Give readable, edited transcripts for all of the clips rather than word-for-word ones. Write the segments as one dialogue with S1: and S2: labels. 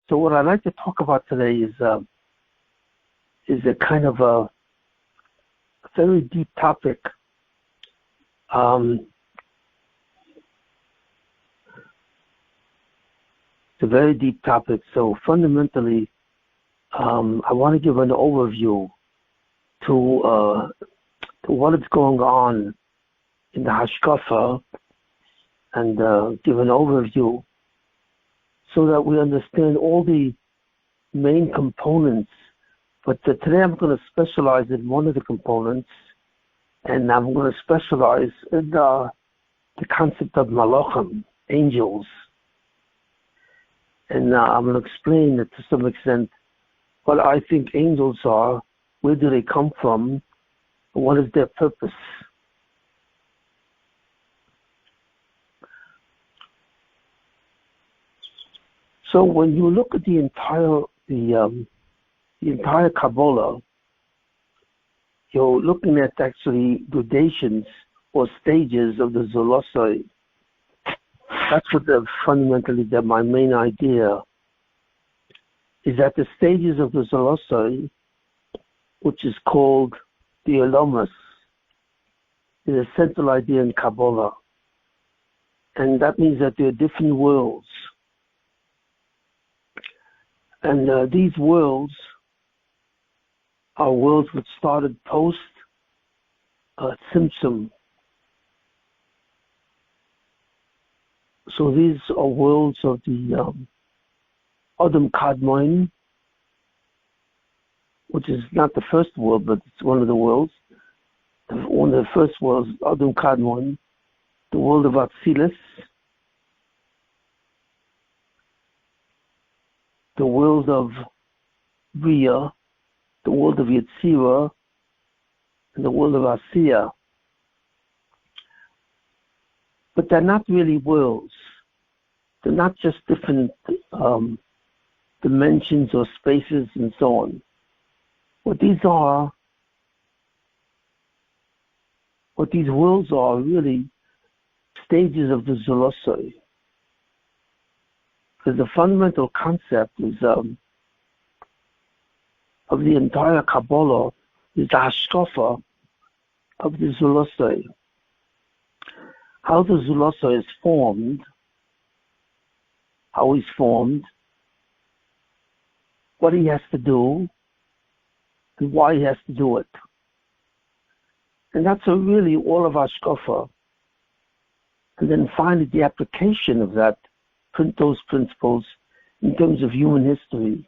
S1: So what I'd like to talk about today is a kind of a very deep topic. It's a very deep topic. So fundamentally, I want to give an overview to what is going on in the Hashkafa and give an overview so that we understand all the main components. But today I'm going to specialize in one of the components, and I'm going to specialize in the concept of malachim, angels. And I'm going to explain it to some extent what I think angels are, where do they come from, and what is their purpose. So when you look at the entire Kabbalah, you're looking at actually gradations or stages of the Zolosai. That's what fundamentally my main idea is, that the stages of the Zolosai, which is called the Elamas, is a central idea in Kabbalah. And that means that there are different worlds. And these worlds are worlds which started post Tzimtzum. So these are worlds of the Adam Kadmon, which is not the first world, but it's one of the worlds. One of the first worlds, Adam Kadmon, the world of Atzilus, the world of Bria, the world of Yetzirah, and the world of Asiya. But they're not really worlds. They're not just different dimensions or spaces and so on. What these worlds are really stages of the Zolosai. Because the fundamental concept is of the entire Kabbalah is the Hashkafa of the Zolosai. How the Zolosai is formed, how he's formed, what he has to do, and why he has to do it. And that's really all of Hashkafa. And then finally the application of those principles in terms of human history.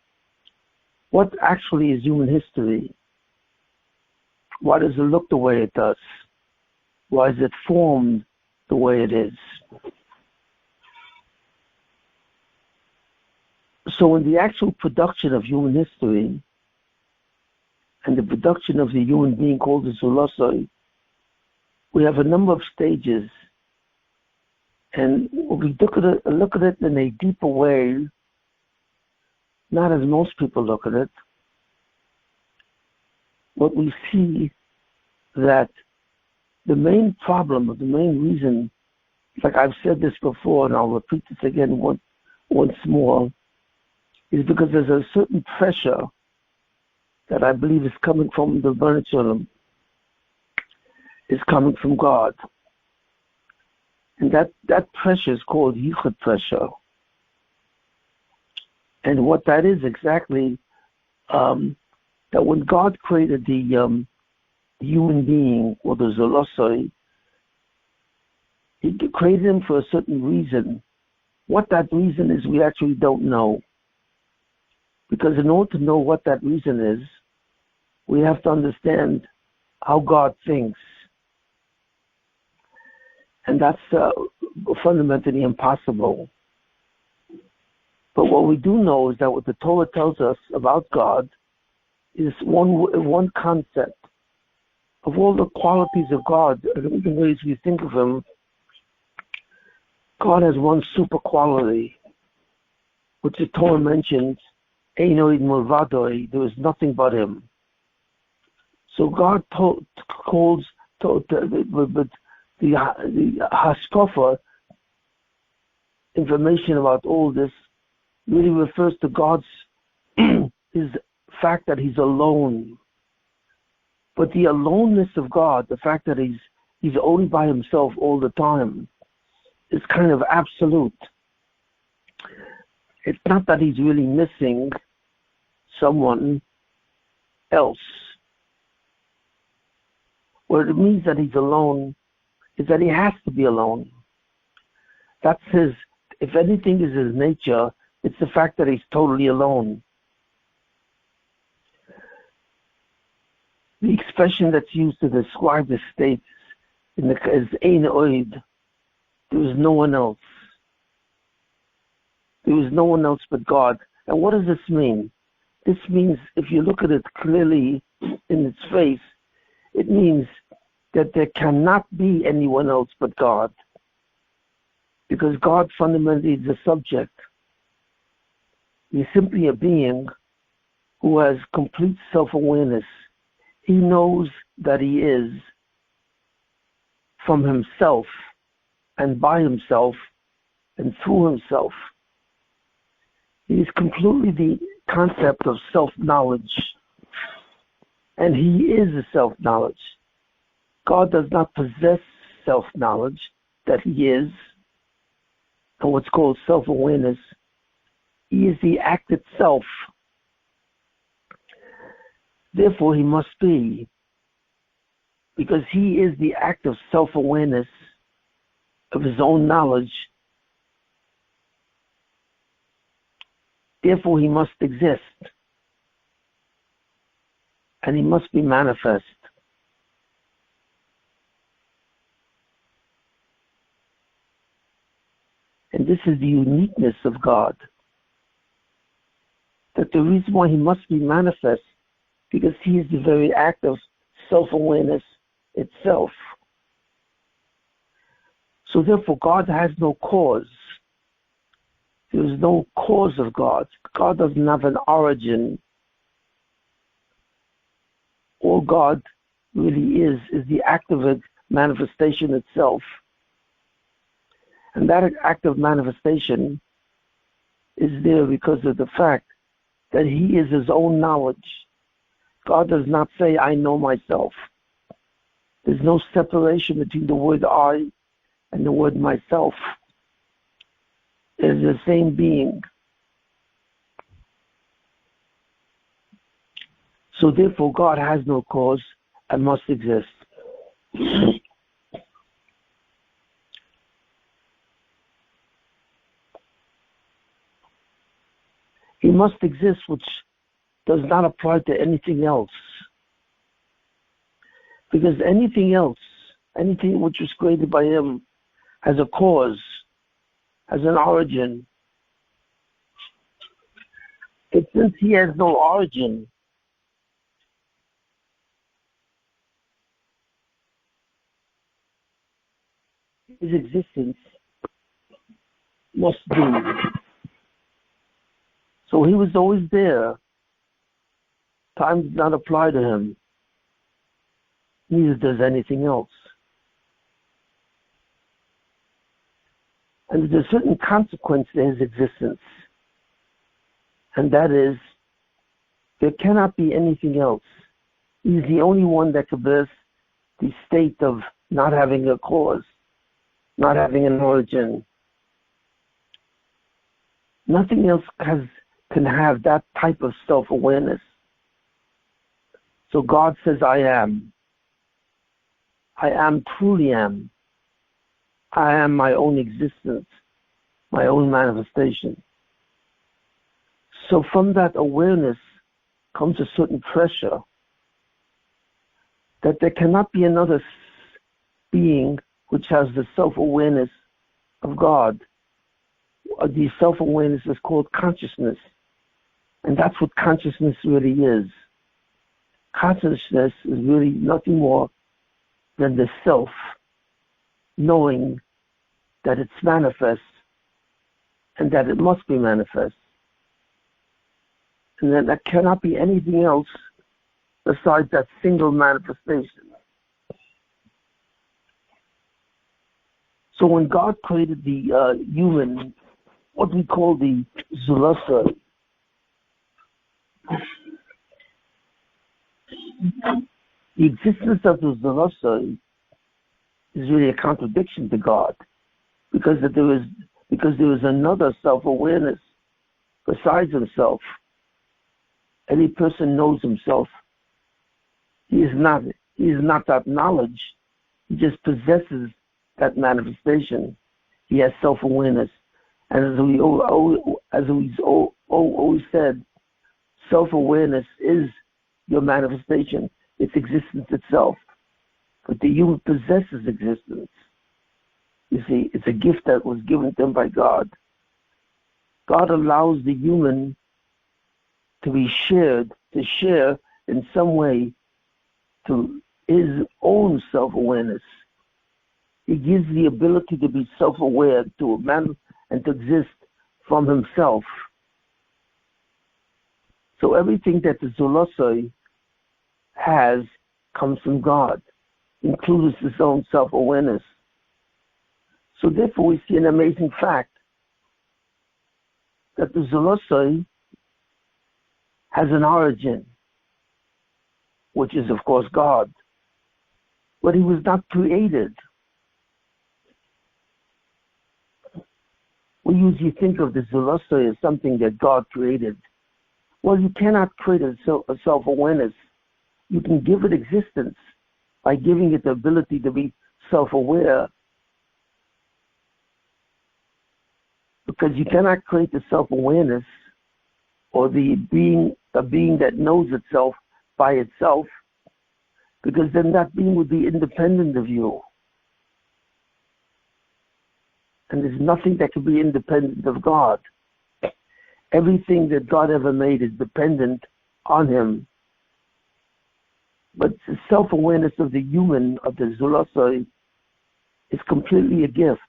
S1: What actually is human history? Why does it look the way it does? Why is it formed the way it is? So in the actual production of human history and the production of the human being called the Zolosai, we have a number of stages. And we look at it in a deeper way, not as most people look at it, but we see that the main problem, or the main reason, like I've said this before and I'll repeat this again once more, is because there's a certain pressure that I believe is coming from the Rebbeinu Shalom, is coming from God. And that pressure is called yichud pressure. And what that is exactly, that when God created the human being, or the Zolosai, he created him for a certain reason. What that reason is, we actually don't know. Because in order to know what that reason is, we have to understand how God thinks. And that's fundamentally impossible. But what we do know is that what the Torah tells us about God is one concept. Of all the qualities of God, and the ways we think of him, God has one super quality, which the Torah mentions, Eino id mulvadoi, there is nothing but him. So God calls the Hashkafa information about all this really refers to God's his fact that he's alone. But the aloneness of God, the fact that he's only by himself all the time, is kind of absolute. It's not that he's really missing someone else. What it means that he's alone is that he has to be alone. That's his, if anything is his nature, it's the fact that he's totally alone. The expression that's used to describe the state is ein oid. There is no one else. There is no one else but God. And what does this mean? This means, if you look at it clearly in its face, it means that there cannot be anyone else but God. Because God fundamentally is the subject. He's simply a being who has complete self-awareness. He knows that he is from himself and by himself and through himself. He is completely the concept of self-knowledge. And he is the self-knowledge. God does not possess self-knowledge that he is, and what's called self-awareness. He is the act itself. Therefore, he must be, because he is the act of self-awareness of his own knowledge. Therefore, he must exist, and he must be manifest. And this is the uniqueness of God, that the reason why he must be manifest, because he is the very act of self-awareness itself. So therefore, God has no cause. There is no cause of God. God doesn't have an origin. All God really is the act of its manifestation itself. And that act of manifestation is there because of the fact that he is his own knowledge. God does not say, I know myself. There's no separation between the word I and the word myself. It is the same being. So therefore, God has no cause and must exist. He must exist, which does not apply to anything else. Because anything else, anything which was created by him, has a cause, has an origin. But since he has no origin, his existence must be. So he was always there. Time does not apply to him. Neither does anything else. And there's a certain consequence to his existence. And that is, there cannot be anything else. He's the only one that can possess the state of not having a cause, not having an origin. Nothing else can have that type of self-awareness. So God says, I am. I am, truly am. I am my own existence, my own manifestation. So from that awareness comes a certain pressure that there cannot be another being which has the self-awareness of God. The self-awareness is called consciousness. And that's what consciousness really is. Consciousness is really nothing more than the self knowing that it's manifest and that it must be manifest. And then there cannot be anything else besides that single manifestation. So when God created the human what we call the Zulasa. The existence of the Zulasa is really a contradiction to God, because there is another self-awareness besides himself. Any person knows himself. He is not that knowledge. He just possesses that manifestation. He has self-awareness. And as we always said, self-awareness is your manifestation. It's existence itself. But the human possesses existence. You see, it's a gift that was given to him by God. God allows the human to share in some way to his own self-awareness. He gives the ability to be self-aware, to man and to exist from himself. So everything that the Zulosai has comes from God, includes his own self-awareness. So therefore we see an amazing fact that the Zulosai has an origin, which is of course God, but he was not created. We usually think of the Zulosai as something that God created. Well, you cannot create a self-awareness. You can give it existence by giving it the ability to be self-aware. Because you cannot create the self-awareness or the being that knows itself by itself, because then that being would be independent of you. And there's nothing that can be independent of God. Everything that God ever made is dependent on him. But the self-awareness of the human, of the Zulosai, is completely a gift.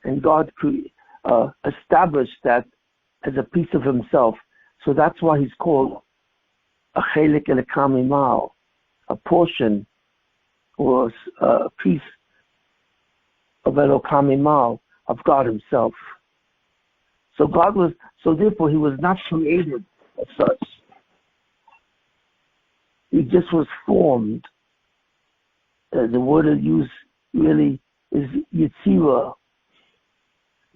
S1: And God established that as a piece of himself. So that's why he's called a chelik elokamimal, a portion or a piece of elokamimal, of God himself. So therefore he was not created as such. He just was formed. The word I use really is Yitzira.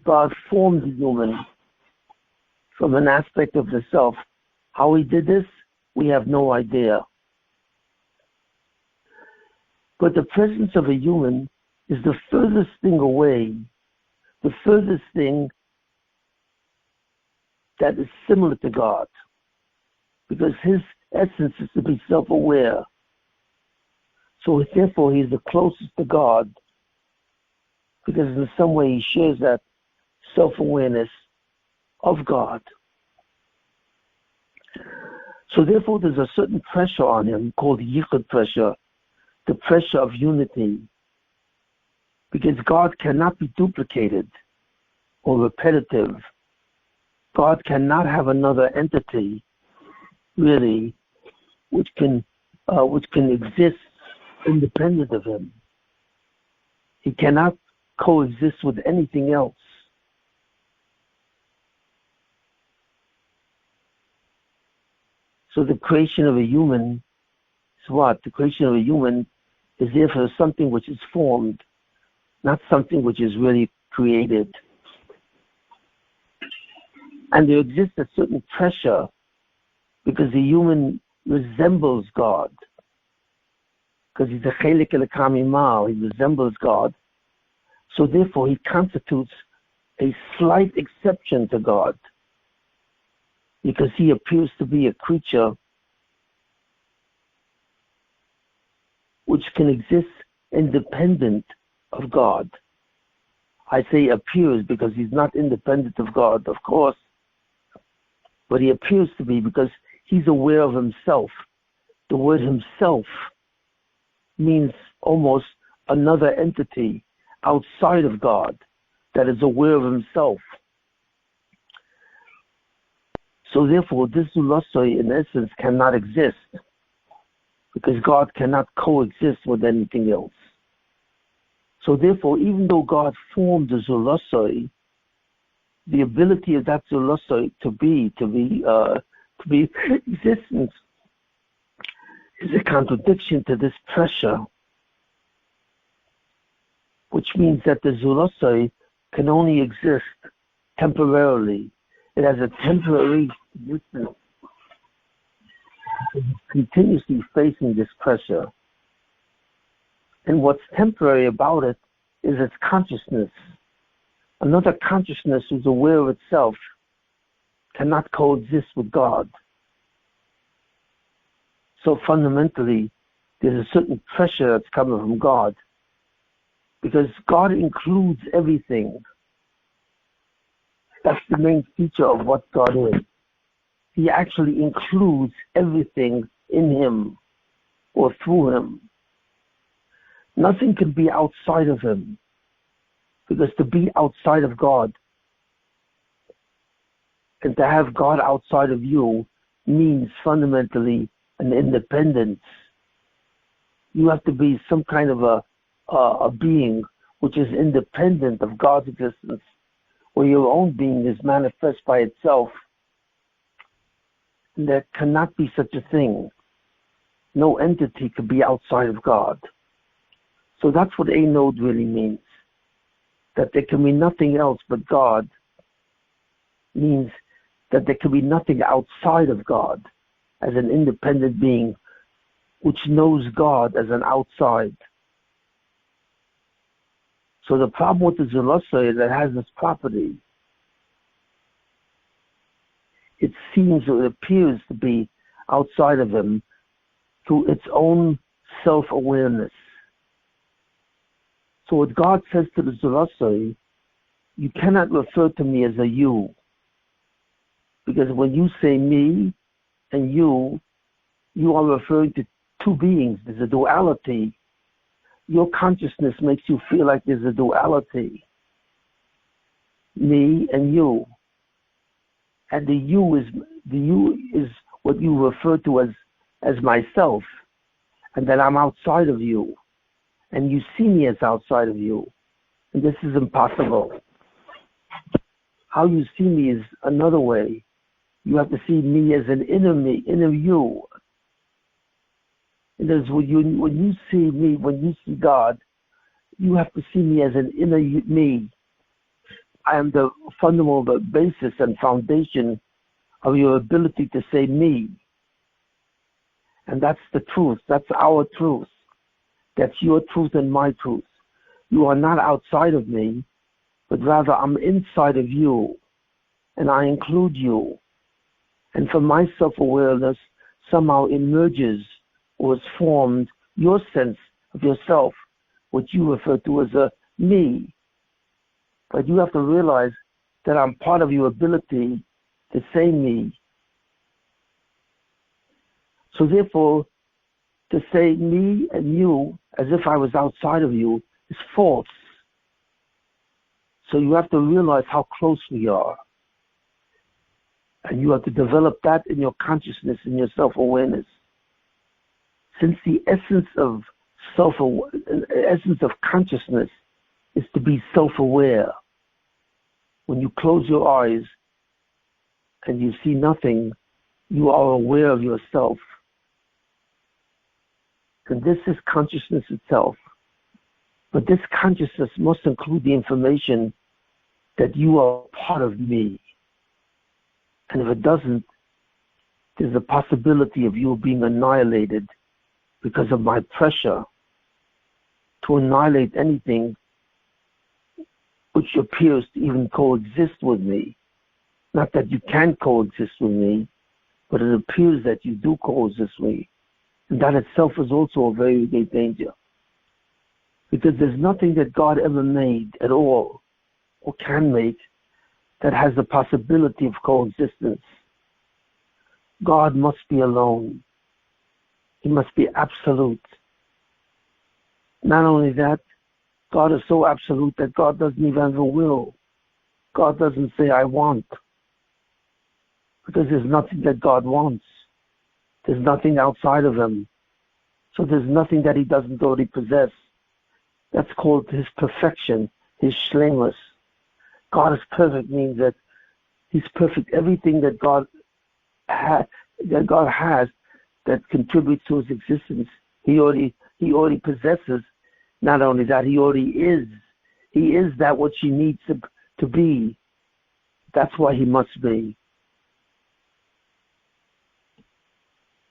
S1: God formed the human from an aspect of the self. How he did this, we have no idea. But the presence of a human is the furthest thing away, the furthest thing that is similar to God, because his essence is to be self-aware. So therefore he's the closest to God, because in some way he shares that self-awareness of God. So therefore there's a certain pressure on him called yichud pressure, the pressure of unity, because God cannot be duplicated or repetitive. God cannot have another entity, really, which can exist independent of him. He cannot coexist with anything else. So the creation of a human is what? The creation of a human is therefore something which is formed, not something which is really created. And there exists a certain pressure because the human resembles God. Because he's a chelik elokamimal, he resembles God. So therefore he constitutes a slight exception to God, because he appears to be a creature which can exist independent of God. I say appears because he's not independent of God, of course, but he appears to be because he's aware of himself. The word himself means almost another entity outside of God that is aware of himself. So therefore, this Zulosai in essence cannot exist, because God cannot coexist with anything else. So therefore, even though God formed the Zulosai, the ability of that Zulosoi to be existence is a contradiction to this pressure, which means that the Zulosoi can only exist temporarily. It has a temporary existence. It's continuously facing this pressure. And what's temporary about it is its consciousness. Another consciousness who's aware of itself cannot coexist with God. So fundamentally, there's a certain pressure that's coming from God, because God includes everything. That's the main feature of what God is. He actually includes everything in him or through him. Nothing can be outside of him, because to be outside of God and to have God outside of you means fundamentally an independence. You have to be some kind of a being which is independent of God's existence, where your own being is manifest by itself. And there cannot be such a thing. No entity could be outside of God. So that's what a node really means. That there can be nothing else but God means that there can be nothing outside of God as an independent being which knows God as an outside. So the problem with the Zulasa is that it has this property. It seems or it appears to be outside of him through its own self-awareness. So what God says to the Zulasa, you cannot refer to me as a you. Because when you say me and you are referring to two beings. There's a duality. Your consciousness makes you feel like there's a duality. Me and you. And the you is what you refer to as myself. And that I'm outside of you. And you see me as outside of you. And this is impossible. How you see me is another way. You have to see me as an inner me, inner you. And as when you see me, when you see God, you have to see me as an inner me. I am the fundamental basis and foundation of your ability to say me. And that's the truth. That's our truth. That's your truth and my truth. You are not outside of me, but rather I'm inside of you, and I include you. And from my self-awareness somehow emerges or is formed your sense of yourself, what you refer to as a me. But you have to realize that I'm part of your ability to say me. So therefore, to say me and you as if I was outside of you is false. So you have to realize how close we are. And you have to develop that in your consciousness, in your self-awareness. Since the essence of consciousness is to be self-aware. When you close your eyes and you see nothing, you are aware of yourself. And this is consciousness itself. But this consciousness must include the information that you are part of me. And if it doesn't, there's a possibility of you being annihilated because of my pressure to annihilate anything which appears to even coexist with me. Not that you can coexist with me, but it appears that you do coexist with me. And that itself is also a very great danger. Because there's nothing that God ever made at all, or can make, that has the possibility of coexistence. God must be alone. He must be absolute. Not only that, God is so absolute that God doesn't even have a will. God doesn't say, I want. Because there's nothing that God wants. There's nothing outside of him. So there's nothing that he doesn't already possess. That's called his perfection, his shlemus. God is perfect means that He's perfect. Everything that God has that contributes to His existence, He already possesses. Not only that, He already is. He is that which He needs to be. That's why He must be.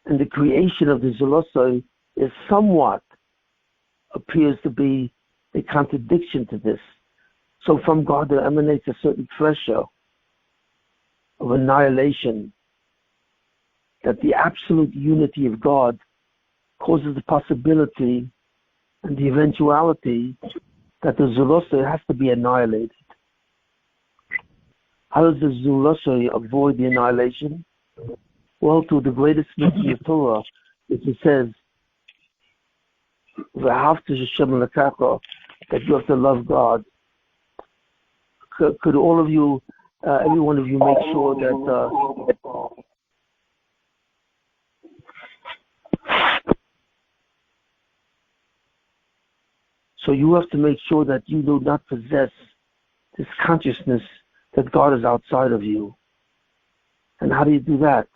S1: And the creation of the Zulosoi is somewhat appears to be a contradiction to this. So from God there emanates a certain pressure of annihilation, that the absolute unity of God causes the possibility and the eventuality that the Zulosoi has to be annihilated. How does the Zulosoi avoid the annihilation? Well, through the greatest mystery of Torah, which it says, Shimon, that you have to love God. Could all of you, every one of you, make sure that so you have to make sure that you do not possess this consciousness that God is outside of you. And how do you do that?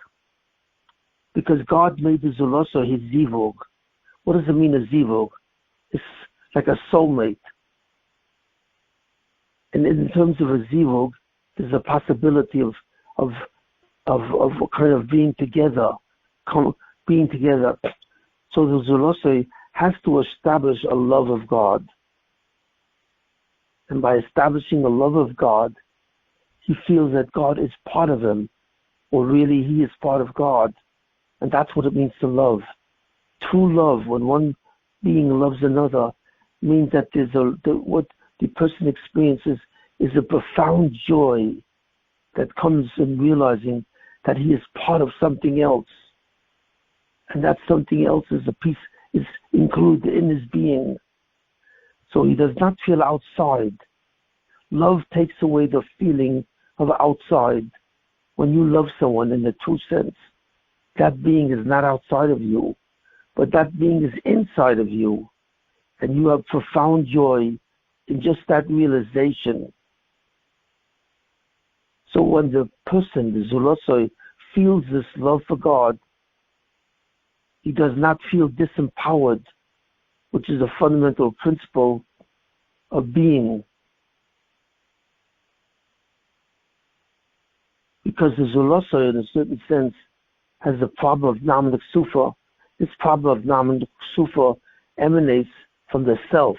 S1: Because God made the Zulosoi his zivug. What does it mean, a zivug? It's like a soulmate. And in terms of a zivug, there's a possibility of kind of being together. So the Zulosoi has to establish a love of God. And by establishing a love of God, he feels that God is part of him, or really he is part of God. And that's what it means to love. True love, when one being loves another, means that what the person experiences is a profound joy that comes in realizing that he is part of something else. And that something else is included in his being. So he does not feel outside. Love takes away the feeling of outside. When you love someone in the true sense, that being is not outside of you, but that being is inside of you. And you have profound joy in just that realization. So when the person, the Zulosoi, feels this love for God, he does not feel disempowered, which is a fundamental principle of being. Because the Zulosoi, in a certain sense, has the problem of Naman Sufa. This problem of Naman Sufa emanates from the self.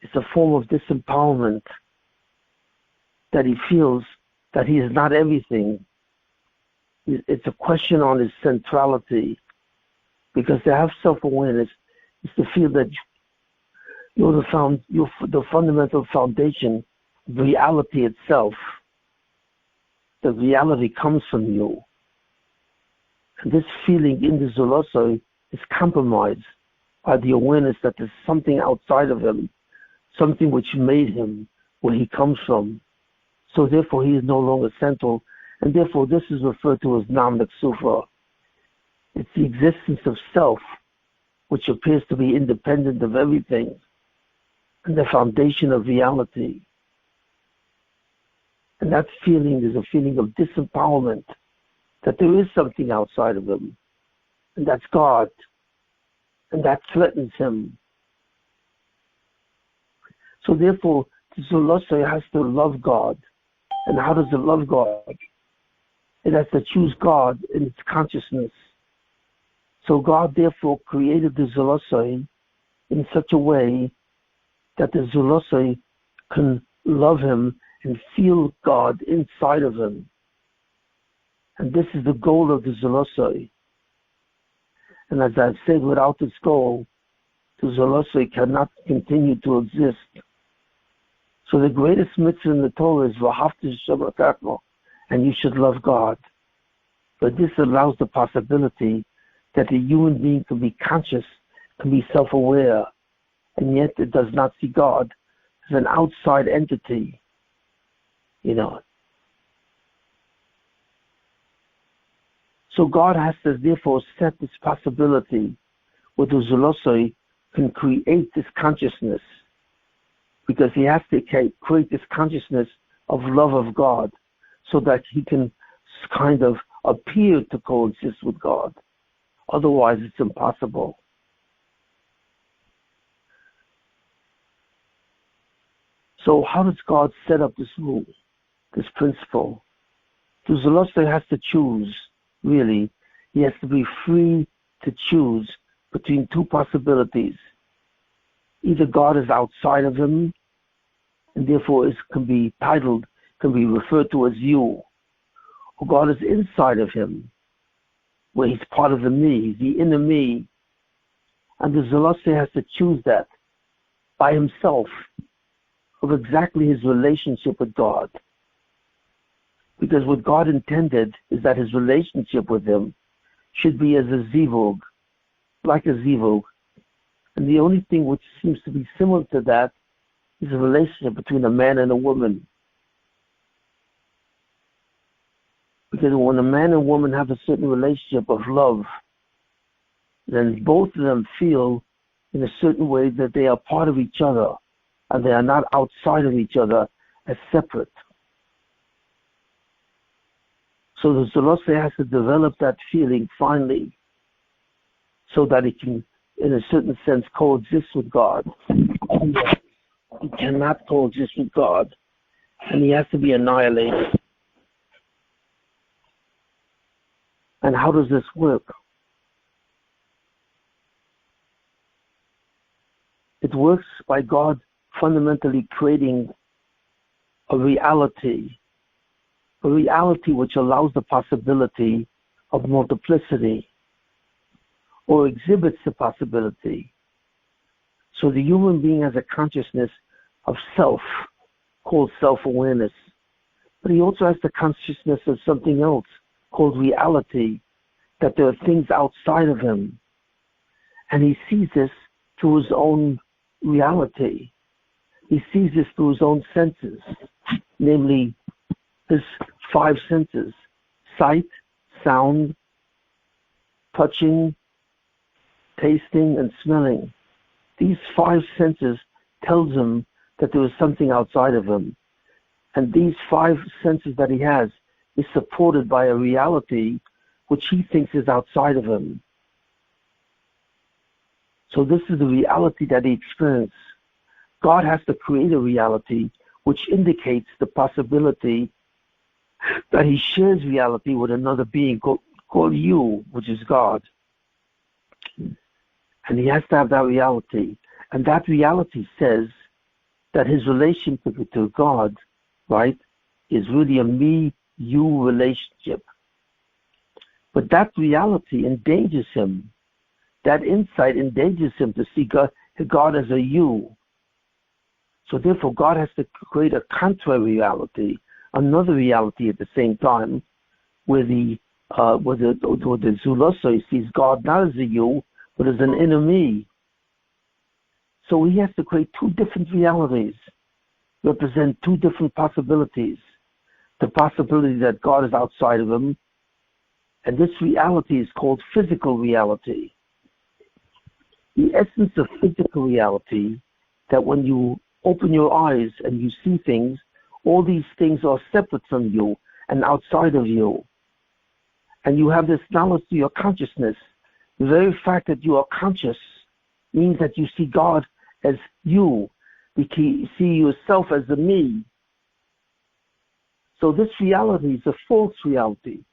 S1: It's a form of disempowerment that he feels that he is not everything. It's a question on his centrality. Because to have self-awareness is to feel that you're the fundamental foundation of reality itself. The reality comes from you. And this feeling in the Zulosoi is compromised by the awareness that there's something outside of him, something which made him where he comes from. So therefore he is no longer central, and therefore this is referred to as Naman Sufa. It's the existence of self, which appears to be independent of everything, and the foundation of reality. And that feeling is a feeling of disempowerment, that there is something outside of him, and that's God, and that threatens him. So therefore, the Zulosoi has to love God. And how does it love God? It has to choose God in its consciousness. So God therefore created the Zulosoi in such a way that the Zulosoi can love him and feel God inside of him. And this is the goal of the Zulosoi. And as I've said, without this goal, the Zulosoi cannot continue to exist. So the greatest mitzvah in the Torah is V'ahavta Shabbatako, and you should love God. But this allows the possibility that the human being can be conscious, can be self-aware, and yet it does not see God as an outside entity. So God has to therefore set this possibility where the Zulosoi can create this consciousness, because he has to create this consciousness of love of God so that he can kind of appear to coexist with God. Otherwise, it's impossible. So how does God set up this rule, this principle? The Zoloster has to choose, really. He has to be free to choose between two possibilities. Either God is outside of him, and therefore can be referred to as you, or God is inside of him, where he's part of the me, the inner me, and the Zoloster has to choose that by himself of exactly his relationship with God. Because what God intended is that his relationship with him should be as a zivug, like a zivug. And the only thing which seems to be similar to that is a relationship between a man and a woman. Because when a man and woman have a certain relationship of love, then both of them feel in a certain way that they are part of each other and they are not outside of each other as separate. So the Zoloster has to develop that feeling finally so that it can, in a certain sense, coexist with God. He cannot coexist with God, and he has to be annihilated. And how does this work? It works by God fundamentally creating a reality which allows the possibility of multiplicity or exhibits the possibility. So the human being has a consciousness of self, called self-awareness, but he also has the consciousness of something else called reality, that there are things outside of him. And he sees this through his own reality. He sees this through his own senses, namely his 5 senses: sight, sound, touching, tasting, and smelling. These 5 senses tells him that there is something outside of him. And these 5 senses that he has is supported by a reality which he thinks is outside of him. So this is the reality that he experiences. God has to create a reality which indicates the possibility that he shares reality with another being called you, which is God. And he has to have that reality. And that reality says that his relationship to God, right, is really a me-you relationship. But that reality endangers him. That insight endangers him to see God as a you. So therefore, God has to create a contrary reality, another reality at the same time, where the Zoloster sees God not as a you, but as an inner me. So he has to create 2 different realities, represent 2 different possibilities. The possibility that God is outside of him, and this reality is called physical reality. The essence of physical reality, that when you open your eyes and you see things, all these things are separate from you and outside of you. And you have this knowledge to your consciousness. The very fact that you are conscious means that you see God as you. You see yourself as a me. So this reality is a false reality.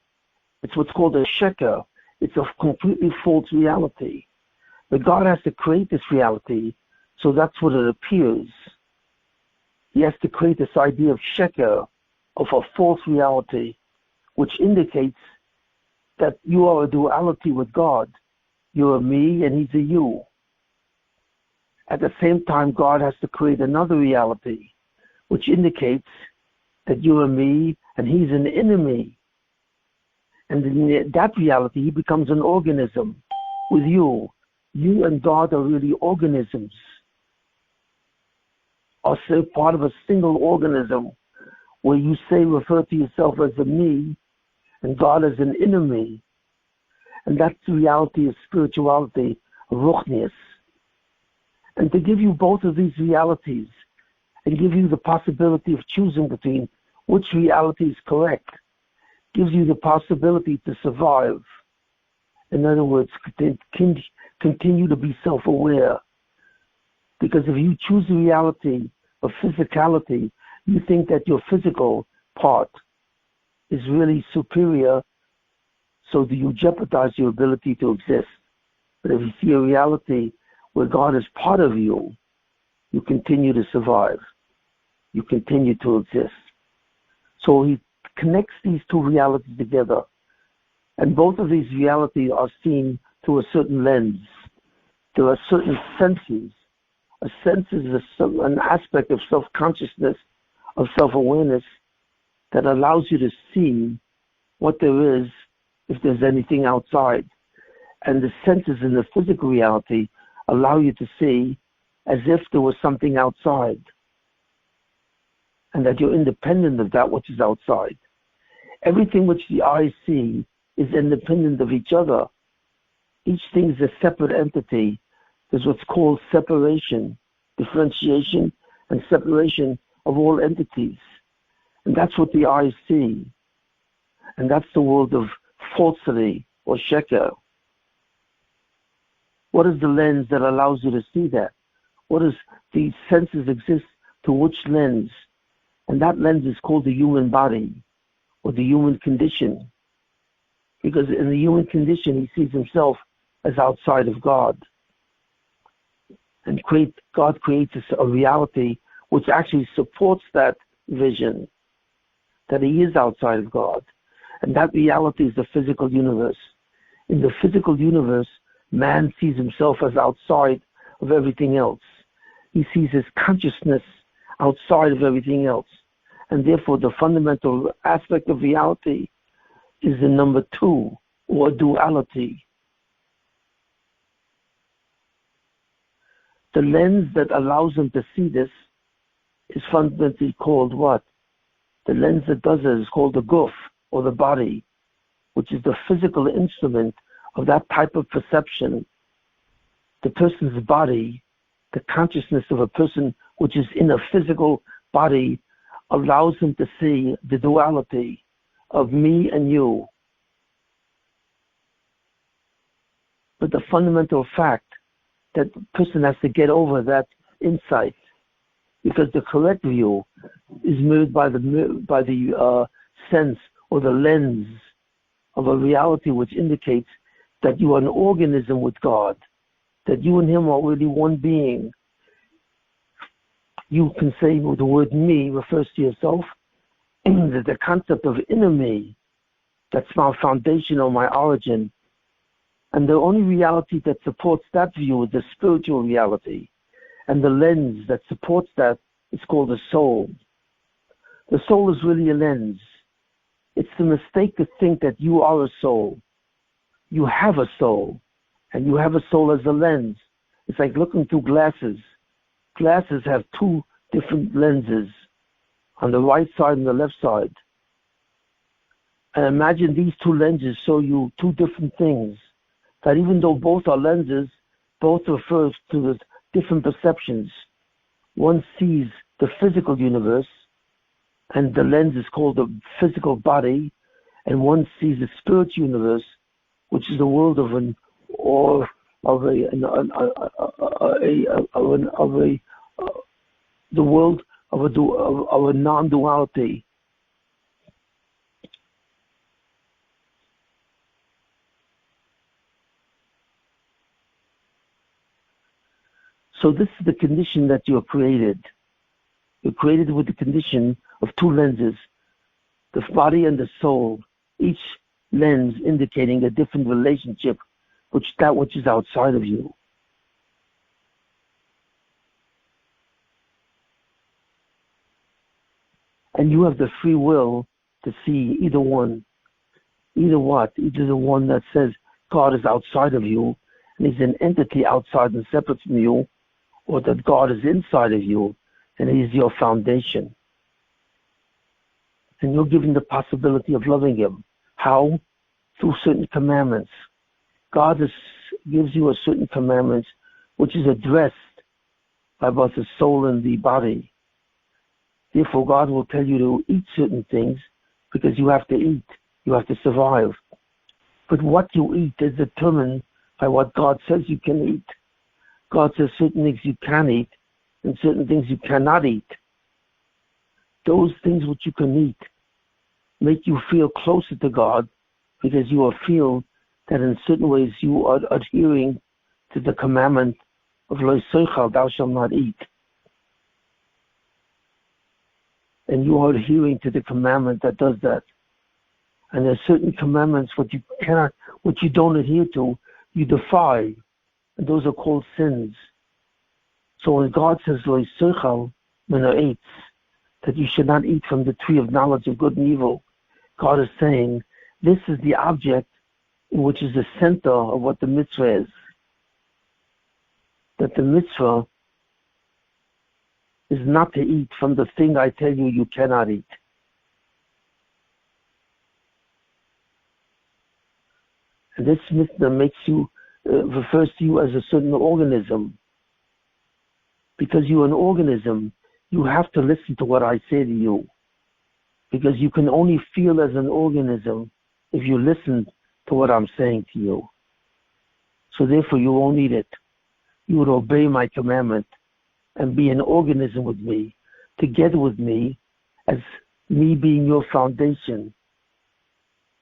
S1: It's what's called a sheker. It's a completely false reality. But God has to create this reality, so that's what it appears. He has to create this idea of sheker, of a false reality, which indicates that you are a duality with God. You're a me and he's a you. At the same time, God has to create another reality, which indicates that you're a me and he's an enemy. And in that reality, he becomes an organism with you. You and God are really organisms, are still part of a single organism where you refer to yourself as a me and God as an inner me. And that's the reality of spirituality, of ruchnius. And to give you both of these realities and give you the possibility of choosing between which reality is correct, gives you the possibility to survive. In other words, continue to be self-aware. Because if you choose the reality of physicality, you think that your physical part is really superior, so do you jeopardize your ability to exist. But if you see a reality where God is part of you, you continue to survive. You continue to exist. So he connects these two realities together. And both of these realities are seen through a certain lens. There are certain senses. A sense is an aspect of self-consciousness, of self-awareness, that allows you to see what there is if there's anything outside. And the senses in the physical reality allow you to see as if there was something outside, and that you're independent of that which is outside. Everything which the eyes see is independent of each other. Each thing is a separate entity. There's what's called separation, differentiation, and separation of all entities. And that's what the eyes see. And that's the world of falsity or sheker. What is the lens that allows you to see that? What is the senses exist to which lens? And that lens is called the human body or the human condition. Because in the human condition, he sees himself as outside of God. And God creates a reality which actually supports that vision, that he is outside of God. And that reality is the physical universe. In the physical universe, man sees himself as outside of everything else. He sees his consciousness outside of everything else. And therefore, the fundamental aspect of reality is the number two, or duality. The lens that allows him to see this is fundamentally called what? The lens that does it is called the guf, or the body, which is the physical instrument of that type of perception. The person's body, the consciousness of a person which is in a physical body, allows him to see the duality of me and you. But the fundamental fact that the person has to get over that insight, because the correct view is mirrored by the sense or the lens of a reality which indicates that you are an organism with God, that you and him are really one being. You can say the word me refers to yourself, and the concept of inner me, that's my foundation or my origin. And the only reality that supports that view is the spiritual reality. And the lens that supports that is called the soul. The soul is really a lens. It's the mistake to think that you are a soul. You have a soul, and you have a soul as a lens. It's like looking through glasses. Glasses have two different lenses, on the right side and the left side. And imagine these two lenses show you two different things, that even though both are lenses, both refer to the different perceptions. One sees the physical universe, and the lens is called the physical body, and one sees the spiritual universe, which is the world of a non-duality. So this is the condition that you are created. You're created with the condition of two lenses, the body and the soul, each lens indicating a different relationship with that which is outside of you. And you have the free will to see either one. Either what? Either the one that says God is outside of you, and he's an entity outside and separate from you, or that God is inside of you, and he's your foundation. And you're given the possibility of loving him. How? Through certain commandments. God gives you a certain commandments which is addressed by both the soul and the body. Therefore, God will tell you to eat certain things because you have to eat. You have to survive. But what you eat is determined by what God says you can eat. God says certain things you can eat and certain things you cannot eat. Those things which you can eat make you feel closer to God because you will feel that in certain ways you are adhering to the commandment of Lo Sochal, thou shalt not eat. And you are adhering to the commandment that does that. And there are certain commandments what you don't adhere to, you defy. And those are called sins. So when God says Lo Sochal min ha'etz, that you should not eat from the tree of knowledge of good and evil, God is saying this is the object which is the center of what the mitzvah is. That the mitzvah is not to eat from the thing I tell you you cannot eat. And this mitzvah makes you, refers to you as a certain organism. Because you're an organism, you have to listen to what I say to you. Because you can only feel as an organism if you listen to what I'm saying to you. So therefore you won't eat it. You would obey my commandment and be an organism with me, together with me, as me being your foundation,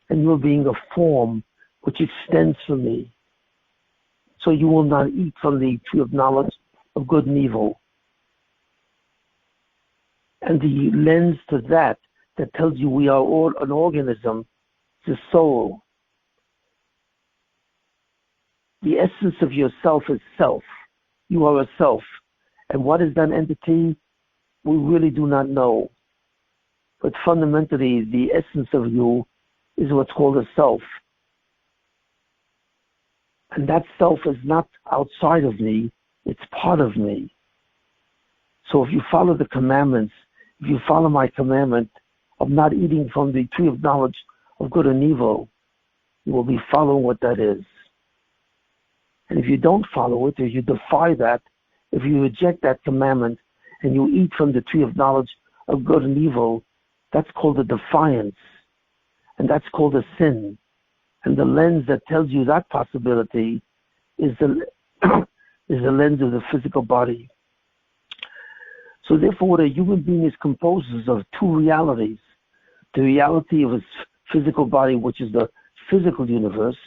S1: and you being a form which extends from me. So you will not eat from the tree of knowledge of good and evil. And the lens to that tells you we are all an organism, the soul. The essence of yourself is self. You are a self. And what is that entity? We really do not know. But fundamentally, the essence of you is what's called a self. And that self is not outside of me, it's part of me. So if you follow the commandments, if you follow my commandment of not eating from the tree of knowledge of good and evil, you will be following what that is. And if you don't follow it, or you defy that, if you reject that commandment and you eat from the tree of knowledge of good and evil, that's called a defiance. And that's called a sin. And the lens that tells you that possibility is the lens of the physical body. So therefore, what a human being is composed of two realities. The reality of his physical body, which is the physical universe,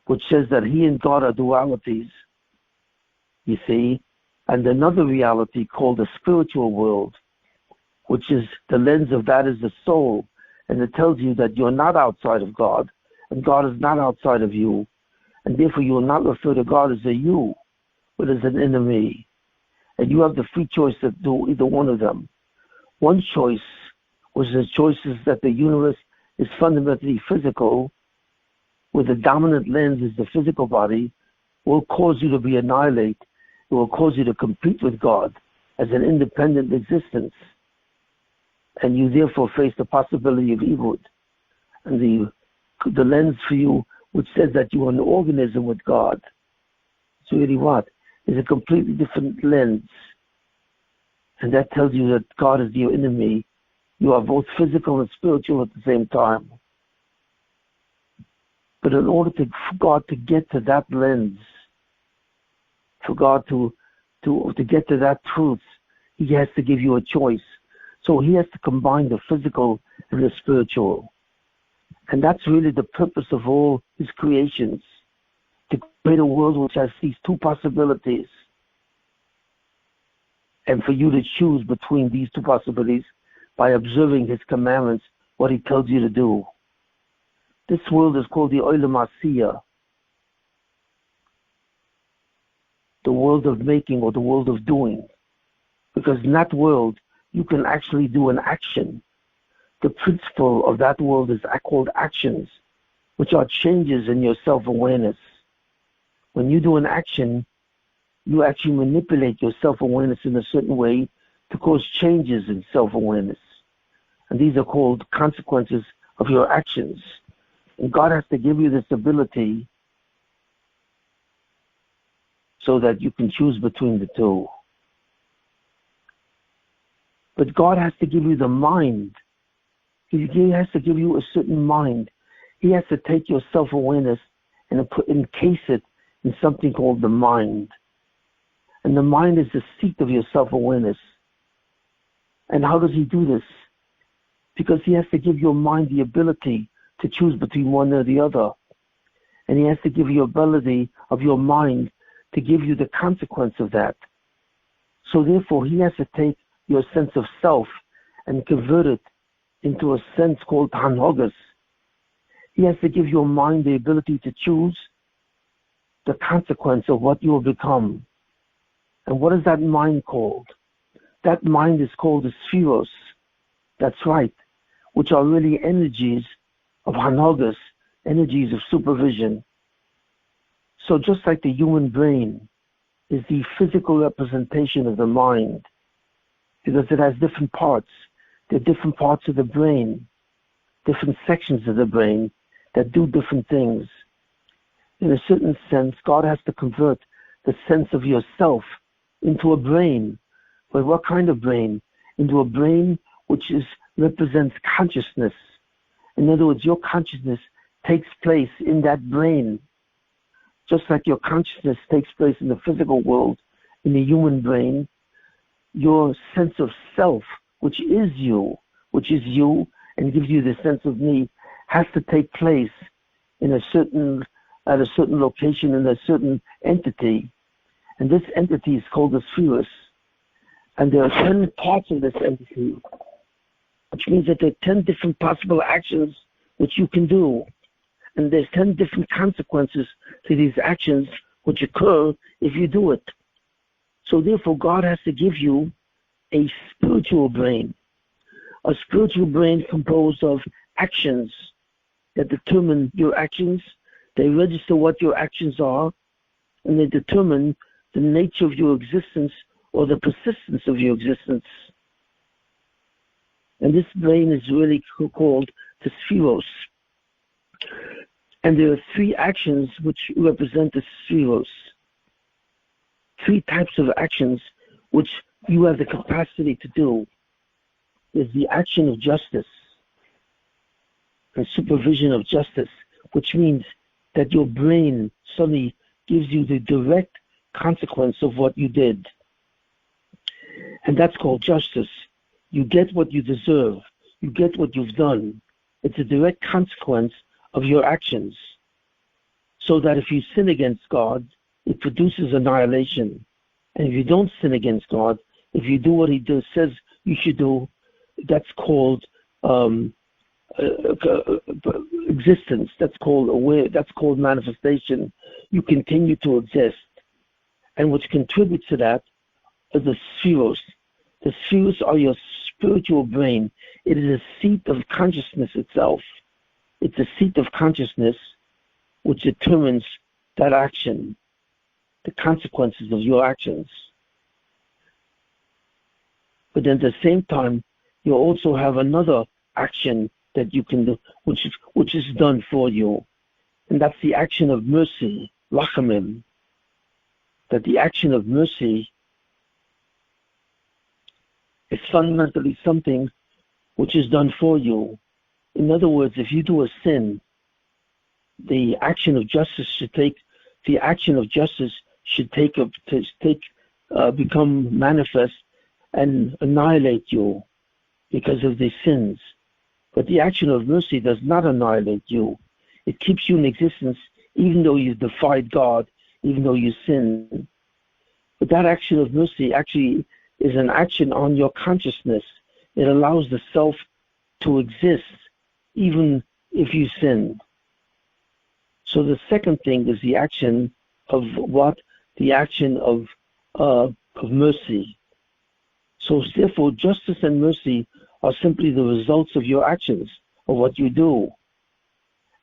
S1: which says that he and God are dualities, you see, and another reality called the spiritual world, which is the lens of that is the soul, and it tells you that you're not outside of God, and God is not outside of you, and therefore you will not refer to God as a you, but as an enemy. And you have the free choice to do either one of them. One choice, which is the choice is that the universe is fundamentally physical, where the dominant lens is the physical body, will cause you to be annihilated. It will cause you to compete with God as an independent existence. And you therefore face the possibility of evil. And the lens for you, which says that you are an organism with God, it's really what? Is a completely different lens. And that tells you that God is your enemy. You are both physical and spiritual at the same time. But in order for God to get to that lens, for God to get to that truth, he has to give you a choice. So he has to combine the physical and the spiritual. And that's really the purpose of all his creations, to create a world which has these two possibilities. And for you to choose between these two possibilities by observing his commandments, what he tells you to do. This world is called the Olam Asiyah, the world of making or the world of doing. Because in that world, you can actually do an action. The principle of that world is called actions, which are changes in your self-awareness. When you do an action, you actually manipulate your self-awareness in a certain way to cause changes in self-awareness. And these are called consequences of your actions. And God has to give you this ability so that you can choose between the two. But God has to give you the mind. He has to give you a certain mind. He has to take your self-awareness and encase it in something called the mind. And the mind is the seat of your self-awareness. And how does he do this? Because he has to give your mind the ability to choose between one or the other. And he has to give you ability of your mind to give you the consequence of that. So therefore, he has to take your sense of self and convert it into a sense called hanhogas. He has to give your mind the ability to choose the consequence of what you will become. And what is that mind called? That mind is called the spheros. That's right, which are really energies of hanhogas, energies of supervision. So just like the human brain is the physical representation of the mind, because it has different parts. There are different parts of the brain, different sections of the brain that do different things. In a certain sense, God has to convert the sense of yourself into a brain. But what kind of brain? Into a brain which represents consciousness. In other words, your consciousness takes place in that brain. Just like your consciousness takes place in the physical world, in the human brain, your sense of self, which is you and gives you the sense of me, has to take place at a certain location in a certain entity. And this entity is called the spheres. And there are 10 parts of this entity, which means that there are 10 different possible actions which you can do. And there's 10 different consequences to these actions which occur if you do it. So therefore, God has to give you a spiritual brain. A spiritual brain composed of actions that determine your actions. They register what your actions are, and they determine the nature of your existence or the persistence of your existence. And this brain is really called the spheros. And there are 3 actions which represent the spheros. 3 types of actions which you have the capacity to do. There's the action of justice and supervision of justice, which means that your brain suddenly gives you the direct consequence of what you did. And that's called justice. You get what you deserve. You get what you've done. It's a direct consequence of your actions. So that if you sin against God, it produces annihilation. And if you don't sin against God, if you do what he says you should do, that's called existence. That's called aware. That's called manifestation. You continue to exist. And what contributes to that are the spheros. The spheros are your spiritual brain. It is a seat of consciousness itself. It's a seat of consciousness which determines that action, the consequences of your actions. But then at the same time, you also have another action that you can do, which is done for you. And that's the action of mercy, rachamim. That the action of mercy is fundamentally something which is done for you. In other words, if you do a sin, the action of justice should become manifest and annihilate you because of the sins. But the action of mercy does not annihilate you. It keeps you in existence even though you defied God, even though you sinned. But that action of mercy actually is an action on your consciousness. It allows the self to exist even if you sin. So the second thing is the action of what? The action of mercy. So therefore, justice and mercy are simply the results of your actions, of what you do.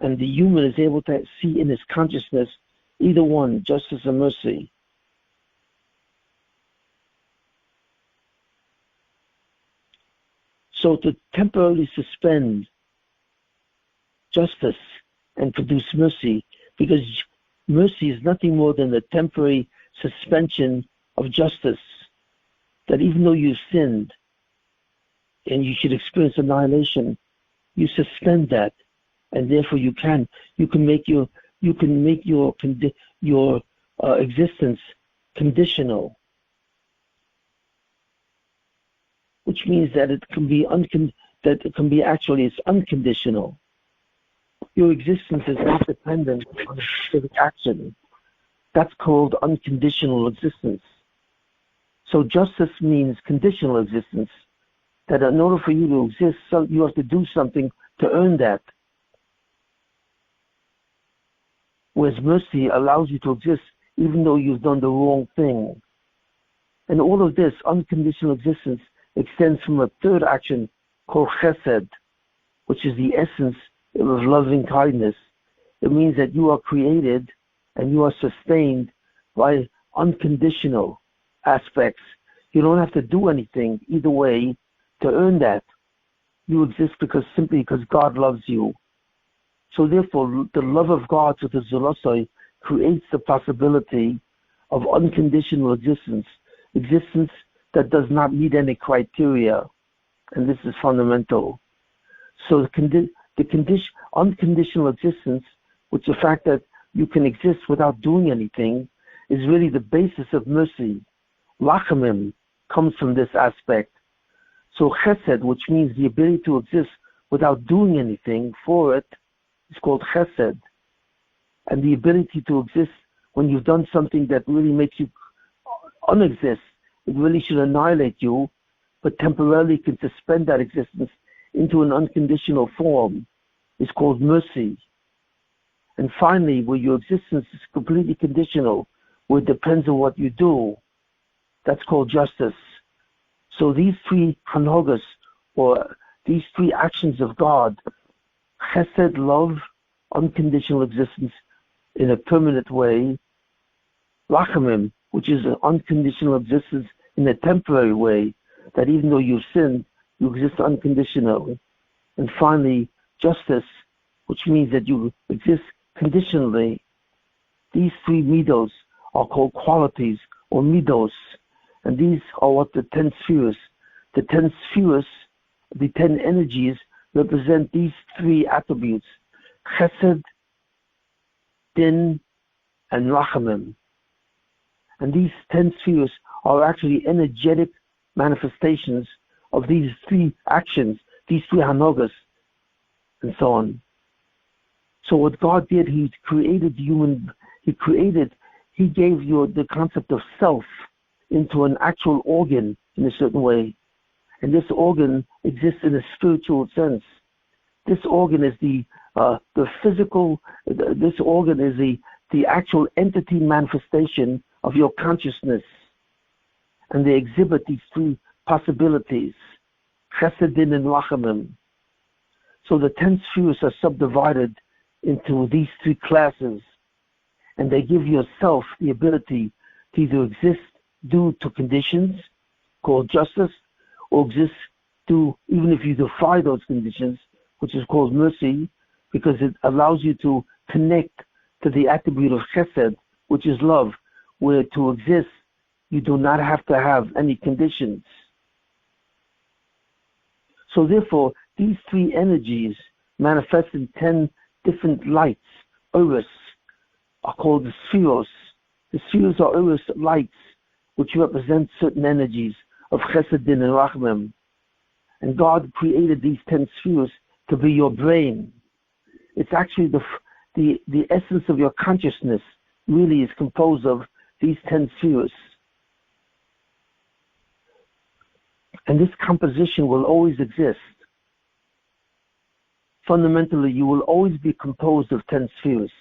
S1: And the human is able to see in his consciousness either one, justice or mercy. So to temporarily suspend justice and produce mercy, because mercy is nothing more than the temporary suspension of justice, that even though you've sinned, and you should experience annihilation, you suspend that, and therefore you can make your existence conditional, which means that it can be it's unconditional. Your existence is not dependent on a specific action. That's called unconditional existence. So justice means conditional existence, that in order for you to exist, you have to do something to earn that. Whereas mercy allows you to exist even though you've done the wrong thing. And all of this unconditional existence extends from a third action called chesed, which is the essence of loving kindness. It means that you are created and you are sustained by unconditional aspects. You don't have to do anything either way to earn that. You exist simply because God loves you. So therefore, the love of God to the Zulosai creates the possibility of unconditional existence that does not meet any criteria, and this is fundamental. So the unconditional existence, which the fact that you can exist without doing anything, is really the basis of mercy. Lachamim comes from this aspect. So chesed, which means the ability to exist without doing anything for it, is called chesed. And the ability to exist when you've done something that really makes you unexist, it really should annihilate you, but temporarily can suspend that existence into an unconditional form, is called mercy. And finally, where your existence is completely conditional, where it depends on what you do, that's called justice. So these three hanogas, or these three actions of God, chesed, love, unconditional existence in a permanent way, rachamim, which is an unconditional existence in a temporary way, that even though you've sinned, you exist unconditionally. And finally, justice, which means that you exist conditionally. These three midos are called qualities, or midos, and these are what the 10 spheres. The 10 spheres, the 10 energies, represent these three attributes: chesed, din, and rachamim. And these 10 spheres are actually energetic manifestations of these three actions, these three hanogas, and so on. So what God did, He created He gave you the concept of self into an actual organ in a certain way. And this organ exists in a spiritual sense. This organ is the physical, this organ is the actual entity manifestation of your consciousness. And they exhibit these three possibilities, chesed, din, and rachamim. So the 10 spheres are subdivided into these three classes, and they give yourself the ability to either exist due to conditions called justice, or exist due, even if you defy those conditions, which is called mercy, because it allows you to connect to the attribute of chesed, which is love, where to exist you do not have to have any conditions. So therefore, these three energies manifest in 10 different lights, auras, are called the spheres. The spheres are auras lights, which represent certain energies of chesed, din, and rachamim. And God created these 10 spheres to be your brain. It's actually the essence of your consciousness really is composed of these 10 spheres. And this composition will always exist. Fundamentally, you will always be composed of 10 spheres.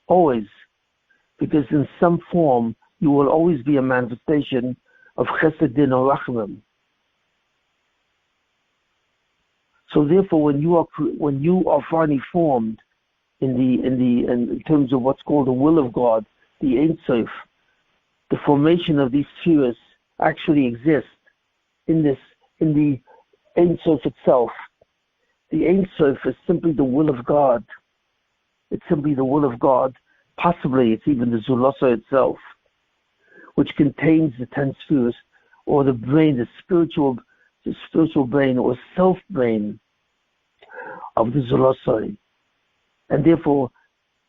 S1: Always. Because in some form, you will always be a manifestation of chesed, din, or rachamim. So therefore, when you are finally formed in terms of what's called the will of God, the Ein Sof, the formation of these spheres actually exists in the Ein Sof itself. The Ein Sof is simply the will of God. It's simply the will of God. Possibly it's even the Zulasa itself, which contains the 10 spheres, or the brain, the spiritual the spiritual brain or self-brain of the Zulosoi. And therefore,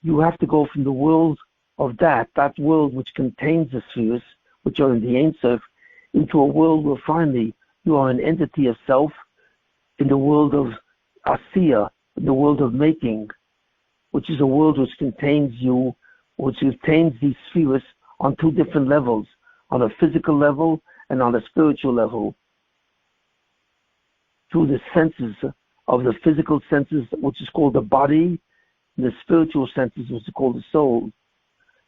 S1: you have to go from the world of that world which contains the spheres, which are in the Ein Sof, into a world where finally you are an entity of self, in the world of Asiya, in the world of making, which is a world which contains you, which contains these spheres on two different levels, on a physical level and on a spiritual level. Through the senses of the physical senses, which is called the body, and the spiritual senses, which is called the soul.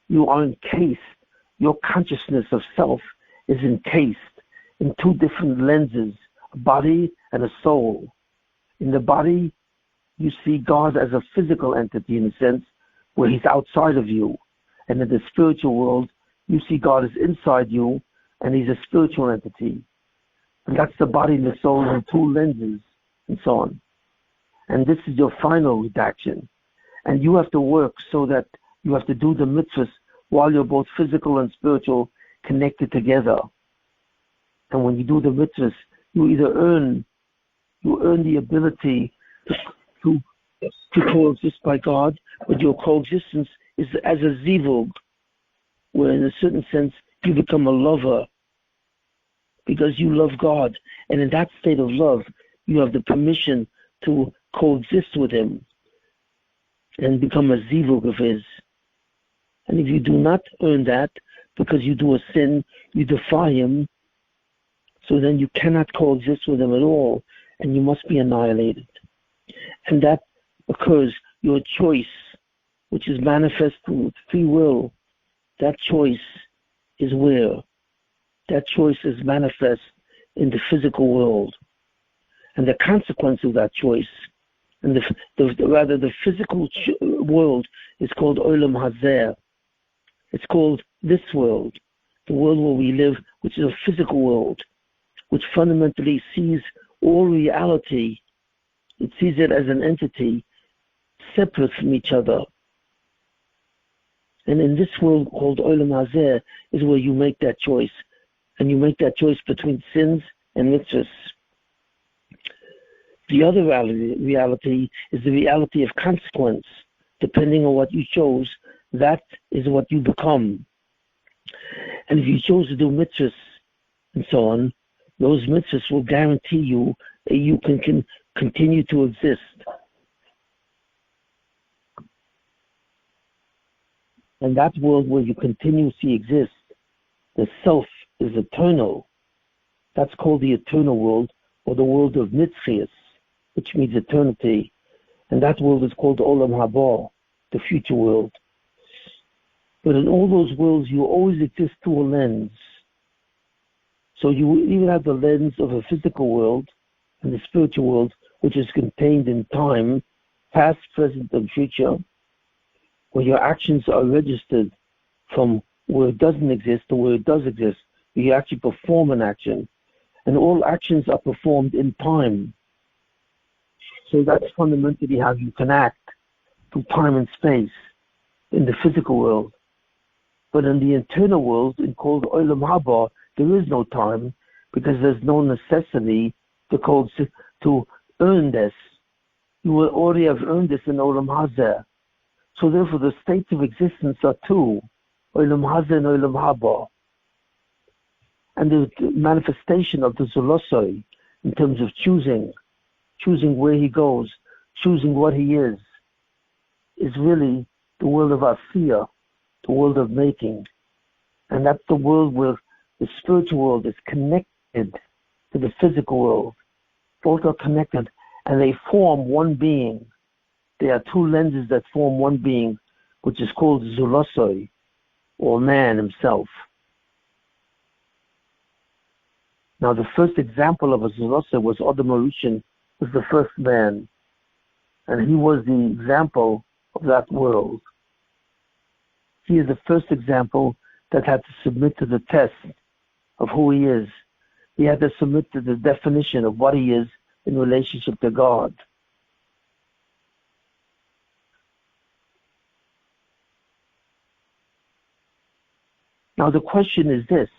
S1: You are encased, your consciousness of self is encased in two different lenses, a body and a soul. In the body, you see God as a physical entity in a sense, where he's outside of you. And in the spiritual world, you see God as inside you, and he's a spiritual entity. And that's the body and the soul in two lenses, and so on. And this is your final redaction. And you have to work so that you have to do the mitzvahs while you're both physical and spiritual connected together. And when you do the mitzvahs, you either earn the ability to coexist by God, but your coexistence is as a zivug, where in a certain sense you become a lover because you love God. And in that state of love, you have the permission to coexist with him and become a zivug of his. And if you do not earn that, because you do a sin, you defy him, so then you cannot coexist with him at all, and you must be annihilated. And that occurs, your choice, which is manifest with free will, that choice is where? That choice is manifest in the physical world. And the consequence of that choice, and the physical world is called Olam Hazeh. It's called this world, the world where we live, which is a physical world, which fundamentally sees all reality. It sees it as an entity separate from each other. And in this world called Olam Hazeh is where you make that choice. And you make that choice between sins and mitzvahs. The other reality is the reality of consequence. Depending on what you chose, that is what you become. And if you chose to do mitzvahs and so on, those mitzvahs will guarantee you that you can continue to exist. And that world where you continuously exist, the self is eternal. That's called the eternal world, or the world of Nitzchias, which means eternity. And that world is called Olam Haba, the future world. But in all those worlds, you always exist through a lens. So you even have the lens of a physical world and the spiritual world, which is contained in time, past, present, and future, where your actions are registered from where it doesn't exist to where it does exist. You actually perform an action. And all actions are performed in time. So that's fundamentally how you can act through time and space in the physical world. But in the internal world, called Olam Haba, there is no time because there's no necessity to earn this. You will already have earned this in Olam Hazeh. So therefore the states of existence are two, Olam Hazeh and Olam Haba. And the manifestation of the Zulosoi in terms of choosing where he goes, choosing what he is really the world of Asiya, the world of making. And that's the world where the spiritual world is connected to the physical world. Both are connected and they form one being. There are two lenses that form one being, which is called Zulosoi, or man himself. Now the first example of a Zulosoi was Adam HaRishon, was the first man. And he was the example of that world. He is the first example that had to submit to the test of who he is. He had to submit to the definition of what he is in relationship to God. Now the question is this.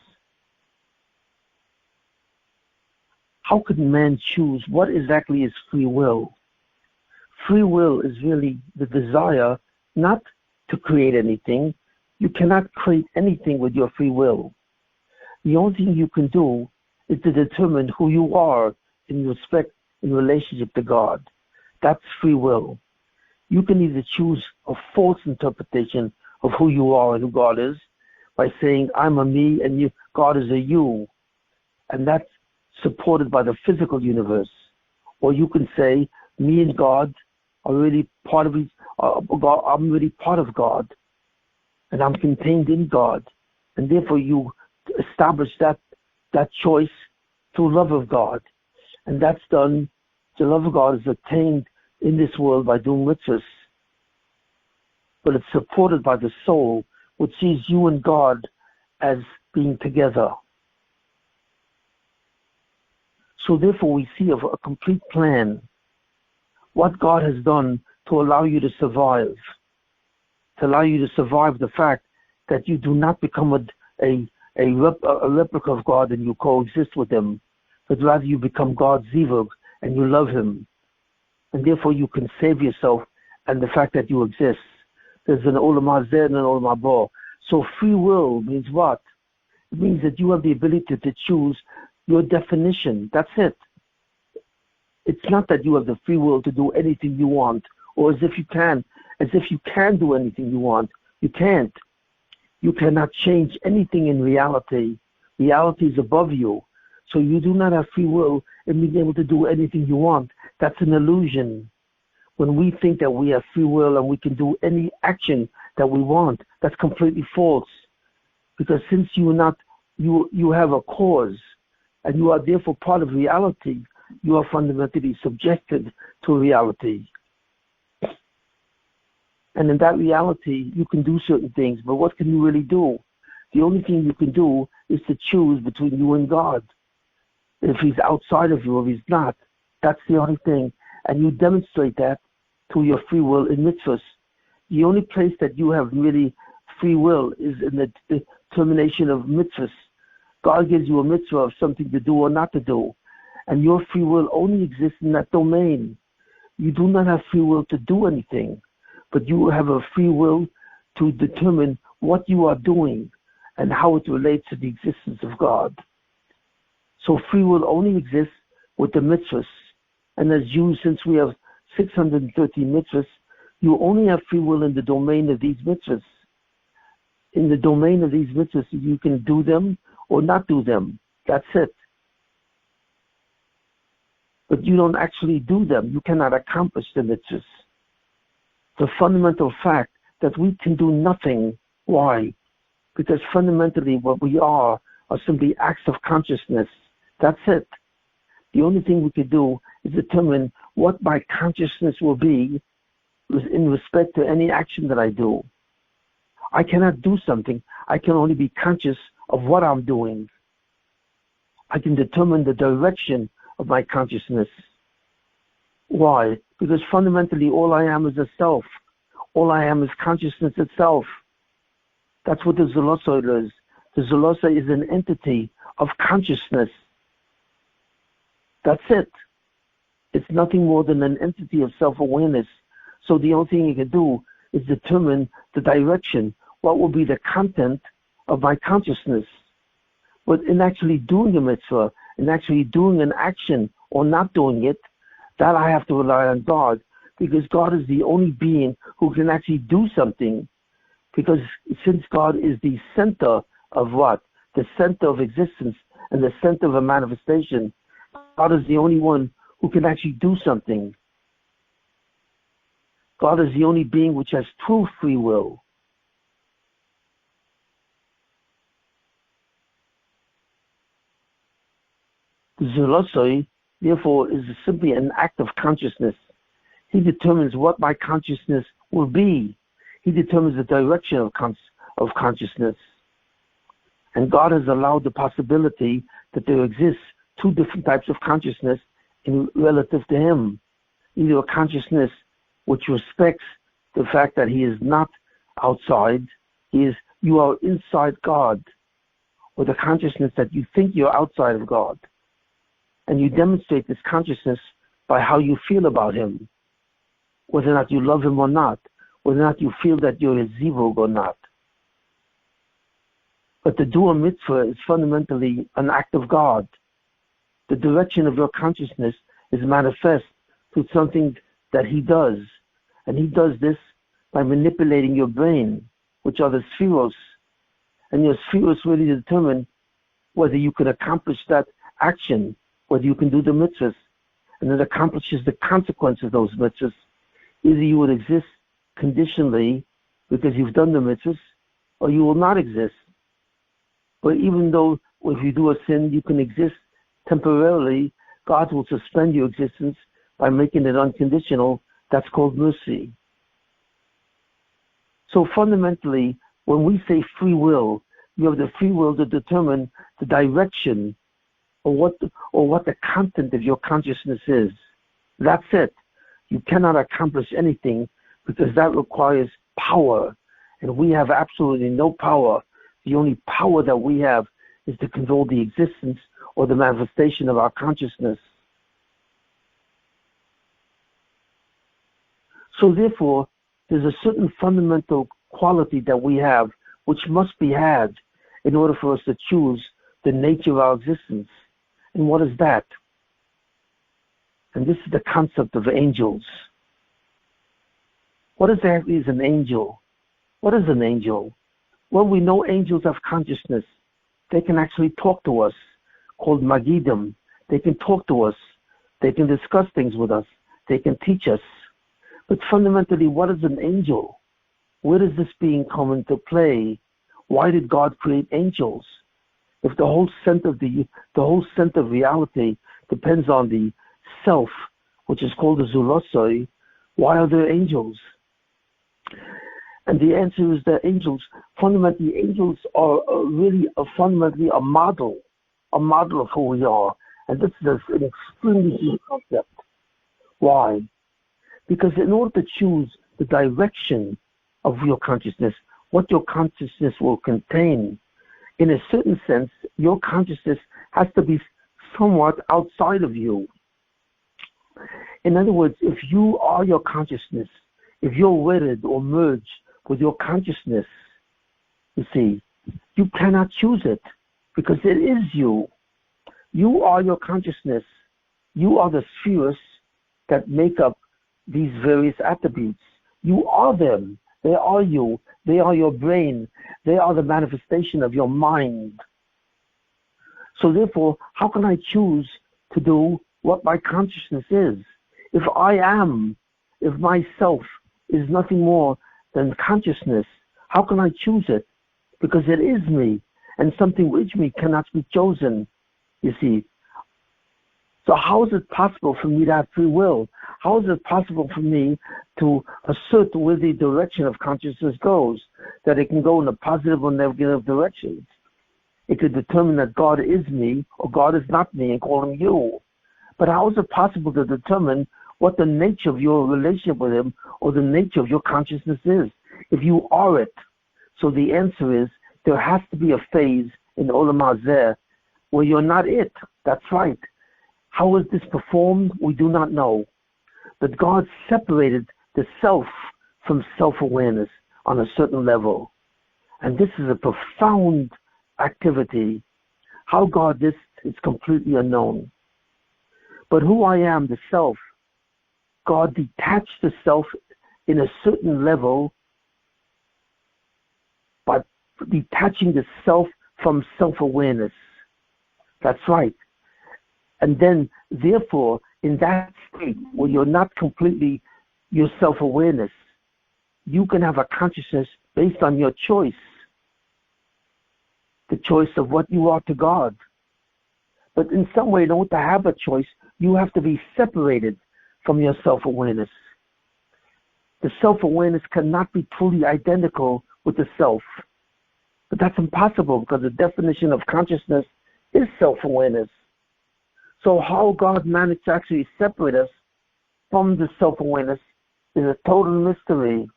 S1: how could man choose? What exactly is free will? Free will is really the desire not to create anything. You cannot create anything with your free will. The only thing you can do is to determine who you are in relationship to God. That's free will. You can either choose a false interpretation of who you are and who God is by saying, I'm a me and God is a you. And that's supported by the physical universe. Or you can say, me and God are really part of God. I'm really part of God. And I'm contained in God. And therefore you establish that choice through love of God. And that's done, the love of God is attained in this world by doing mitzvahs. But it's supported by the soul, which sees you and God as being together. So therefore we see a complete plan, what God has done to allow you to survive the fact that you do not become a replica of God and you coexist with Him, but rather you become God's zivug and you love Him. And therefore you can save yourself and the fact that you exist. There's an olam hazeh and an olam haba. So free will means what? It means that you have the ability to choose your definition. That's it. It's not that you have the free will to do anything you want, or as if you can do anything you want. You can't. You cannot change anything in reality. Reality is above you. So you do not have free will in being able to do anything you want. That's an illusion. When we think that we have free will and we can do any action that we want, that's completely false. Because since you have a cause and you are therefore part of reality, you are fundamentally subjected to reality. And in that reality, you can do certain things, but what can you really do? The only thing you can do is to choose between you and God. If He's outside of you or He's not, that's the only thing. And you demonstrate that through your free will in mitzvahs. The only place that you have really free will is in the determination of mitzvahs. God gives you a mitzvah of something to do or not to do. And your free will only exists in that domain. You do not have free will to do anything, but you have a free will to determine what you are doing and how it relates to the existence of God. So free will only exists with the mitzvahs. And as Jews, since we have 613 mitzvahs, you only have free will in the domain of these mitzvahs. In the domain of these mitzvahs, you can do them or not do them. That's it. But you don't actually do them. You cannot accomplish the mitzvahs. The fundamental fact that we can do nothing. Why? Because fundamentally what we are simply acts of consciousness. That's it. The only thing we can do is determine what my consciousness will be in respect to any action that I do. I cannot do something. I can only be conscious of what I'm doing. I can determine the direction of my consciousness. Why? Because fundamentally all I am is a self. All I am is consciousness itself. That's what the Zolosa is. The Zolosa is an entity of consciousness. That's it. It's nothing more than an entity of self-awareness. So the only thing you can do is determine the direction, what will be the content of my consciousness. But in actually doing a mitzvah, in actually doing an action or not doing it, that I have to rely on God, because God is the only being who can actually do something. Because since God is the center of what? The center of existence and the center of a manifestation, God is the only one who can actually do something. God is the only being which has true free will. The Zulosoi, therefore, is simply an act of consciousness. He determines what my consciousness will be. He determines the direction of consciousness. And God has allowed the possibility that there exists two different types of consciousness in relative to Him. Either a consciousness which respects the fact that He is not outside, you are inside God, or the consciousness that you think you're outside of God. And you demonstrate this consciousness by how you feel about him, whether or not you love him or not, whether or not you feel that you're his zivug or not. But to do a mitzvah is fundamentally an act of God. The direction of your consciousness is manifest through something that he does. And he does this by manipulating your brain, which are the spheros. And your spheros really determine whether you can accomplish that action, whether you can do the mitzvahs. And it accomplishes the consequence of those mitzvahs. Either you would exist conditionally because you've done the mitzvahs, or you will not exist. But even though if you do a sin, you can exist temporarily, God will suspend your existence by making it unconditional. That's called mercy. So fundamentally, when we say free will, you have the free will to determine the direction or what the content of your consciousness is. That's it. You cannot accomplish anything because that requires power, and we have absolutely no power. The only power that we have is to control the existence or the manifestation of our consciousness. So therefore, there's a certain fundamental quality that we have which must be had in order for us to choose the nature of our existence. And what is that? And this is the concept of angels. What exactly is an angel? What is an angel? Well, we know angels have consciousness. They can actually talk to us, called magidim. They can talk to us. They can discuss things with us. They can teach us. But fundamentally, what is an angel? Where does this being come into play? Why did God create angels? If the whole sense of reality depends on the self, which is called the zulosoi, why are there angels? And the answer is that angels are really fundamentally a model of who we are. And this is an extremely deep concept. Why? Because in order to choose the direction of your consciousness, what your consciousness will contain, in a certain sense, your consciousness has to be somewhat outside of you. In other words, if you are your consciousness, if you're wedded or merged with your consciousness, you see, you cannot choose it because it is you. You are your consciousness. You are the spheres that make up these various attributes. You are them. They are you. They are your brain. They are the manifestation of your mind. So therefore, how can I choose to do what my consciousness is? If myself is nothing more than consciousness, how can I choose it? Because it is me, and something which me cannot be chosen, you see. So how is it possible for me to have free will? How is it possible for me to assert where the direction of consciousness goes, that it can go in a positive or negative direction? It could determine that God is me or God is not me and call him you. But how is it possible to determine what the nature of your relationship with him or the nature of your consciousness is, if you are it? So the answer is, there has to be a phase in Olam Hazeh where you're not it. That's right. How is this performed? We do not know. But God separated the self from self-awareness on a certain level. And this is a profound activity. How God this is completely unknown. But who I am, the self, God detached the self in a certain level by detaching the self from self-awareness. That's right. And then, therefore, in that state where you're not completely your self-awareness, you can have a consciousness based on your choice, the choice of what you are to God. But in some way, in order to have a choice, you have to be separated from your self-awareness. The self-awareness cannot be truly identical with the self. But that's impossible because the definition of consciousness is self-awareness. So how God managed to actually separate us from the self-awareness is a total mystery.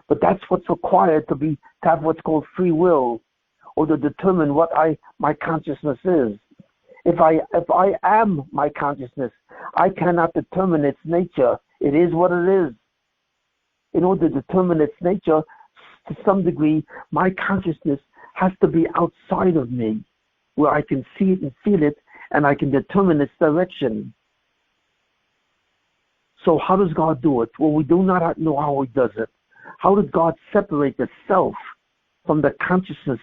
S1: But that's what's required to have what's called free will, or to determine what my consciousness is. If I am my consciousness, I cannot determine its nature. It is what it is. In order to determine its nature, to some degree, my consciousness has to be outside of me, where I can see it and feel it, and I can determine its direction. So how does God do it? Well, we do not know how he does it. How does God separate the self from the consciousness?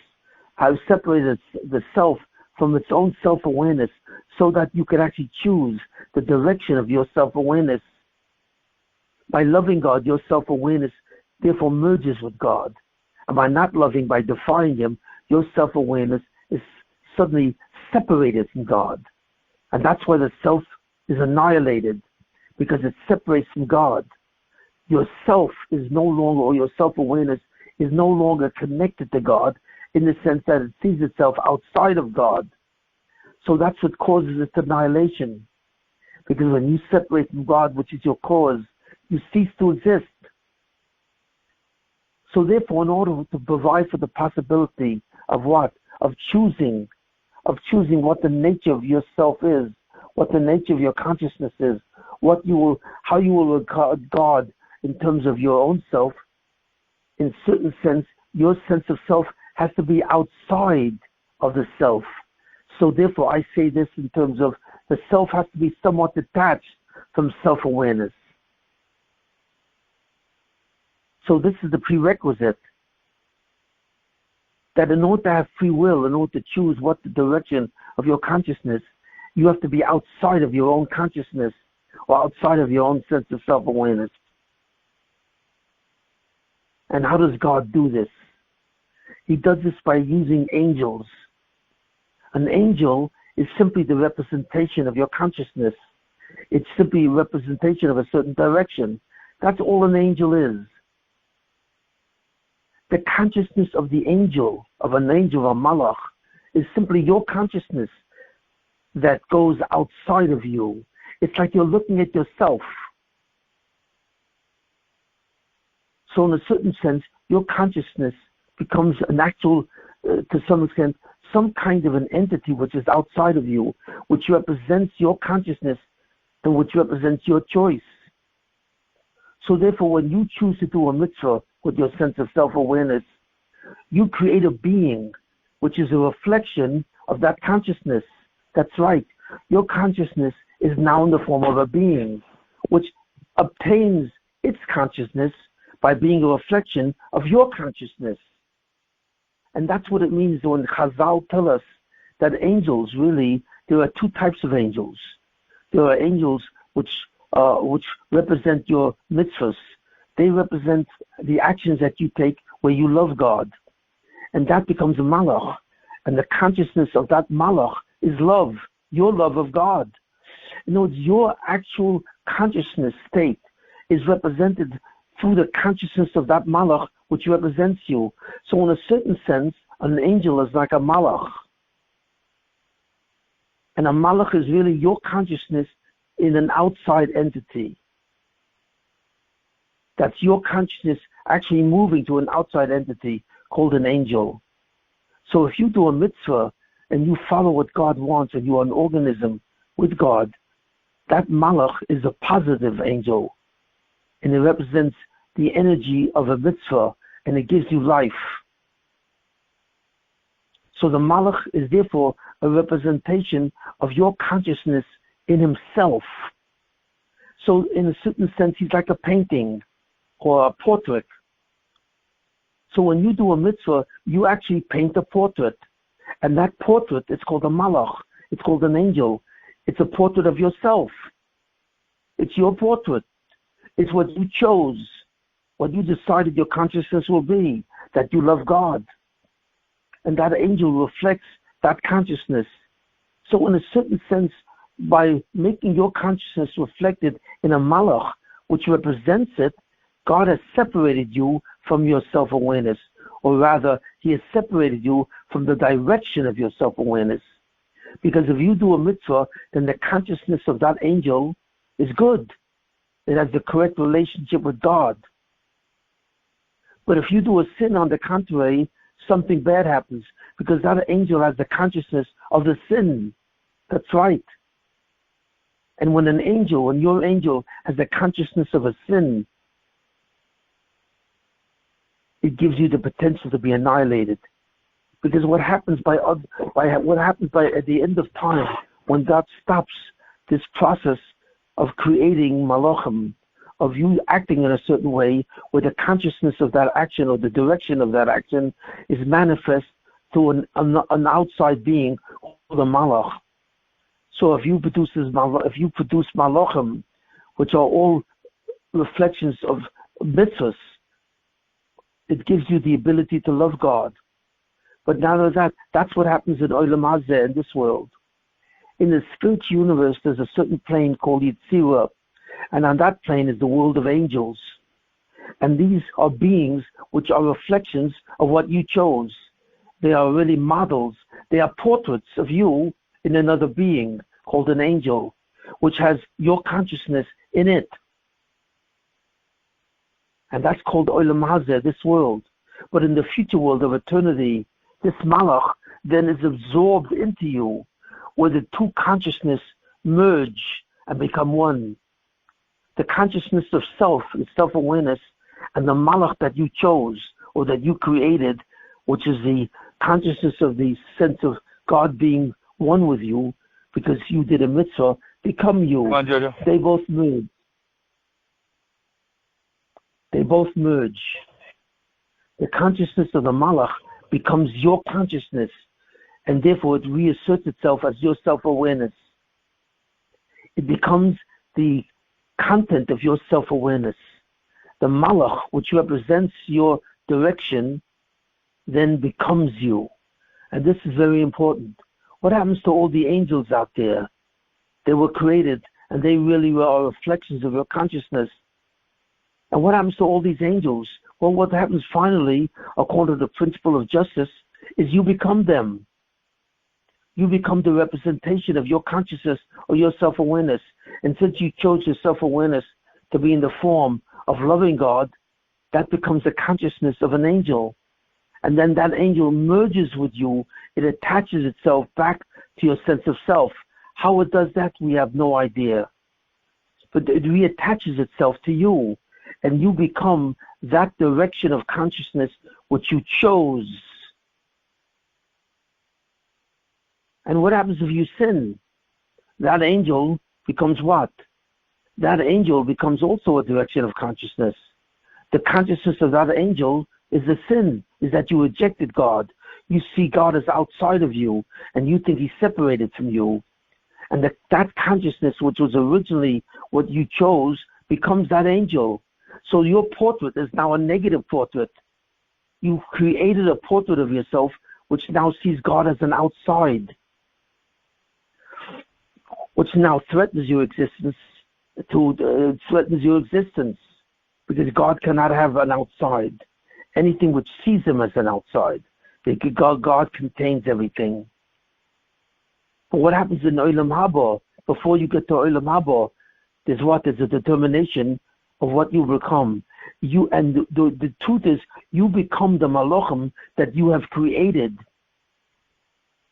S1: How separated the self from its own self-awareness so that you can actually choose the direction of your self-awareness? By loving God, your self-awareness therefore merges with God. And by not loving, by defying him, your self-awareness is suddenly separated from God. And that's why the self is annihilated, because it separates from God. Your self is no longer, or your self-awareness is no longer connected to God in the sense that it sees itself outside of God. So that's what causes its annihilation. Because when you separate from God, which is your cause, you cease to exist. So therefore, in order to provide for the possibility of what? Of choosing what the nature of yourself is, what the nature of your consciousness is, how you will regard God in terms of your own self. In a certain sense, your sense of self has to be outside of the self. So therefore, I say this in terms of the self has to be somewhat detached from self-awareness. So this is the prerequisite, that in order to have free will, in order to choose what the direction of your consciousness, you have to be outside of your own consciousness or outside of your own sense of self-awareness. And how does God do this? He does this by using angels. An angel is simply the representation of your consciousness. It's simply a representation of a certain direction. That's all an angel is. The consciousness of the angel, of a malach, is simply your consciousness that goes outside of you. It's like you're looking at yourself. So in a certain sense, your consciousness becomes an actual, to some extent, some kind of an entity which is outside of you, which represents your consciousness and which represents your choice. So therefore, when you choose to do a mitzvah with your sense of self-awareness, you create a being which is a reflection of that consciousness. That's right. Your consciousness is now in the form of a being, which obtains its consciousness by being a reflection of your consciousnness. And that's what it means when Chazal tell us that angels, really, there are two types of angels. There are angels which represent your mitzvahs. They represent the actions that you take where you love God. And that becomes a malach. And the consciousness of that malach is love, your love of God. In other words, your actual consciousness state is represented through the consciousness of that malach which represents you. So in a certain sense, an angel is like a malach. And a malach is really your consciousness in an outside entity. That's your consciousness actually moving to an outside entity called an angel. So if you do a mitzvah and you follow what God wants and you are an organism with God, that malach is a positive angel. And it represents the energy of a mitzvah and it gives you life. So the malach is therefore a representation of your consciousness in himself. So in a certain sense, he's like a painting or a portrait. So when you do a mitzvah, you actually paint a portrait. And that portrait, it's called a malach. It's called an angel. It's a portrait of yourself. It's your portrait. It's what you chose, what you decided your consciousness will be, that you love God. And that angel reflects that consciousness. So in a certain sense, by making your consciousness reflected in a malach, which represents it, God has separated you from your self-awareness, or rather, he has separated you from the direction of your self-awareness. Because if you do a mitzvah, then the consciousness of that angel is good. It has the correct relationship with God. But if you do a sin, on the contrary, something bad happens, because that angel has the consciousness of the sin. That's right. And when your angel has the consciousness of a sin, it gives you the potential to be annihilated. Because what happens at the end of time, when God stops this process of creating malachim, of you acting in a certain way, where the consciousness of that action or the direction of that action is manifest to an outside being, the malach. So if you produce malachim, which are all reflections of mitzvahs, it gives you the ability to love God. But not only that, that's what happens in Olam Hazeh, in this world. In the spiritual universe, there's a certain plane called Yitzirah, and on that plane is the world of angels. And these are beings which are reflections of what you chose. They are really models. They are portraits of you in another being called an angel, which has your consciousness in it. And that's called Olam Hazeh, this world. But in the future world of eternity, this malach then is absorbed into you, where the two consciousness merge and become one. The consciousness of self and self-awareness and the malach that you chose or that you created, which is the consciousness of the sense of God being one with you because you did a mitzvah, become you.
S2: Come on, Jojo.
S1: They both merge. The consciousness of the malach becomes your consciousness, and therefore it reasserts itself as your self-awareness. It becomes the content of your self-awareness. The malach, which represents your direction, then becomes you. And this is very important. What happens to all the angels out there? They were created, and they really are reflections of your consciousness. And what happens to all these angels? Well, what happens finally, according to the principle of justice, is you become them. You become the representation of your consciousness or your self-awareness. And since you chose your self-awareness to be in the form of loving God, that becomes the consciousness of an angel. And then that angel merges with you. It attaches itself back to your sense of self. How it does that, we have no idea. But it reattaches itself to you. And you become that direction of consciousness which you chose. And what happens if you sin? That angel becomes what? That angel becomes also a direction of consciousness. The consciousness of that angel is the sin, is that you rejected God. You see God as outside of you, and you think he's separated from you. And that consciousness, which was originally what you chose, becomes that angel. So your portrait is now a negative portrait. You've created a portrait of yourself which now sees God as an outside, which now threatens your existence, because God cannot have an outside. Anything which sees him as an outside. God contains everything. But what happens in Olam Haba? Before you get to Olam Haba, there's a determination of what you become. The truth is, you become the malachim that you have created.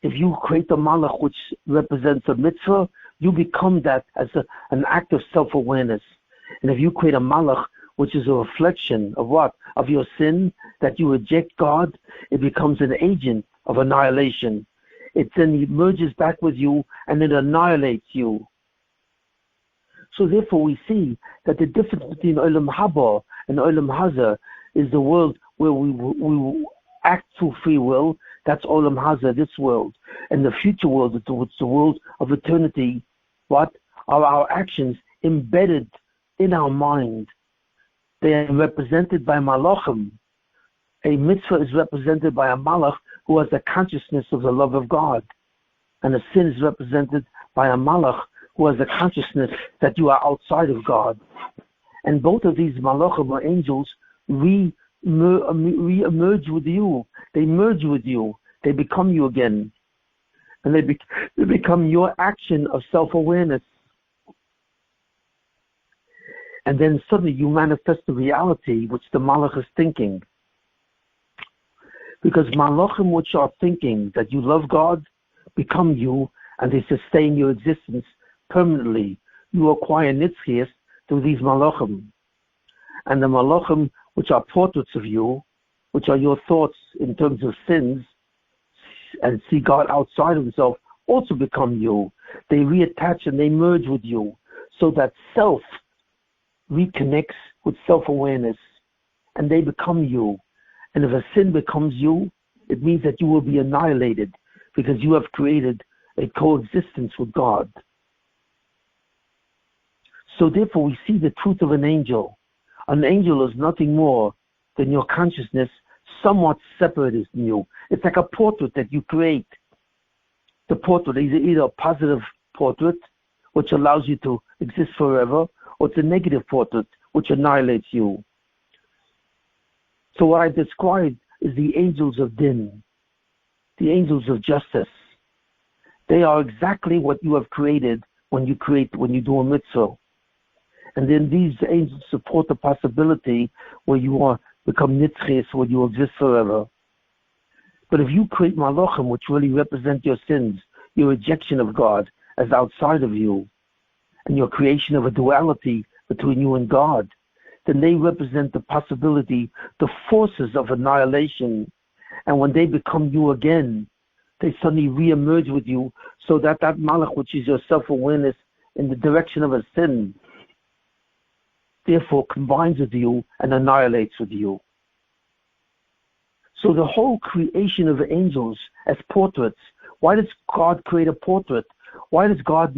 S1: If you create the malach which represents a mitzvah, you become that as an act of self-awareness. And if you create a malach which is a reflection of what? Of your sin, that you reject God, it becomes an agent of annihilation. It then merges back with you and it annihilates you. So therefore we see that the difference between Olam Haba and Olam Hazeh is the world where we act through free will. That's Olam Hazeh, this world. And the future world, it's the world of eternity. What are our actions embedded in our mind? They are represented by malachim. A mitzvah is represented by a malach who has the consciousness of the love of God. And a sin is represented by a malach who has the consciousness that you are outside of God. And both of these malachim or angels re-emerge with you. They merge with you. They become you again. And they become your action of self-awareness. And then suddenly you manifest the reality which the malach is thinking. Because malachim which are thinking that you love God become you, and they sustain your existence permanently. You acquire nitzchias through these malachim. And the malachim, which are portraits of you, which are your thoughts in terms of sins, and see God outside of himself, also become you. They reattach and they merge with you, so that self reconnects with self-awareness, and they become you. And if a sin becomes you, it means that you will be annihilated, because you have created a coexistence with God. So therefore we see the truth of an angel. An angel is nothing more than your consciousness somewhat separated from you. It's like a portrait that you create. The portrait is either a positive portrait, which allows you to exist forever, or it's a negative portrait, which annihilates you. So what I described is the angels of din, the angels of justice. They are exactly what you have created when you do a mitzvah. And then these angels support the possibility where you become nitzchias, where you exist forever. But if you create malachim, which really represent your sins, your rejection of God as outside of you, and your creation of a duality between you and God, then they represent the possibility, the forces of annihilation. And when they become you again, they suddenly re-emerge with you, so that malach, which is your self-awareness in the direction of a sin, therefore combines with you and annihilates with you. So the whole creation of angels as portraits, why does God create a portrait? Why does God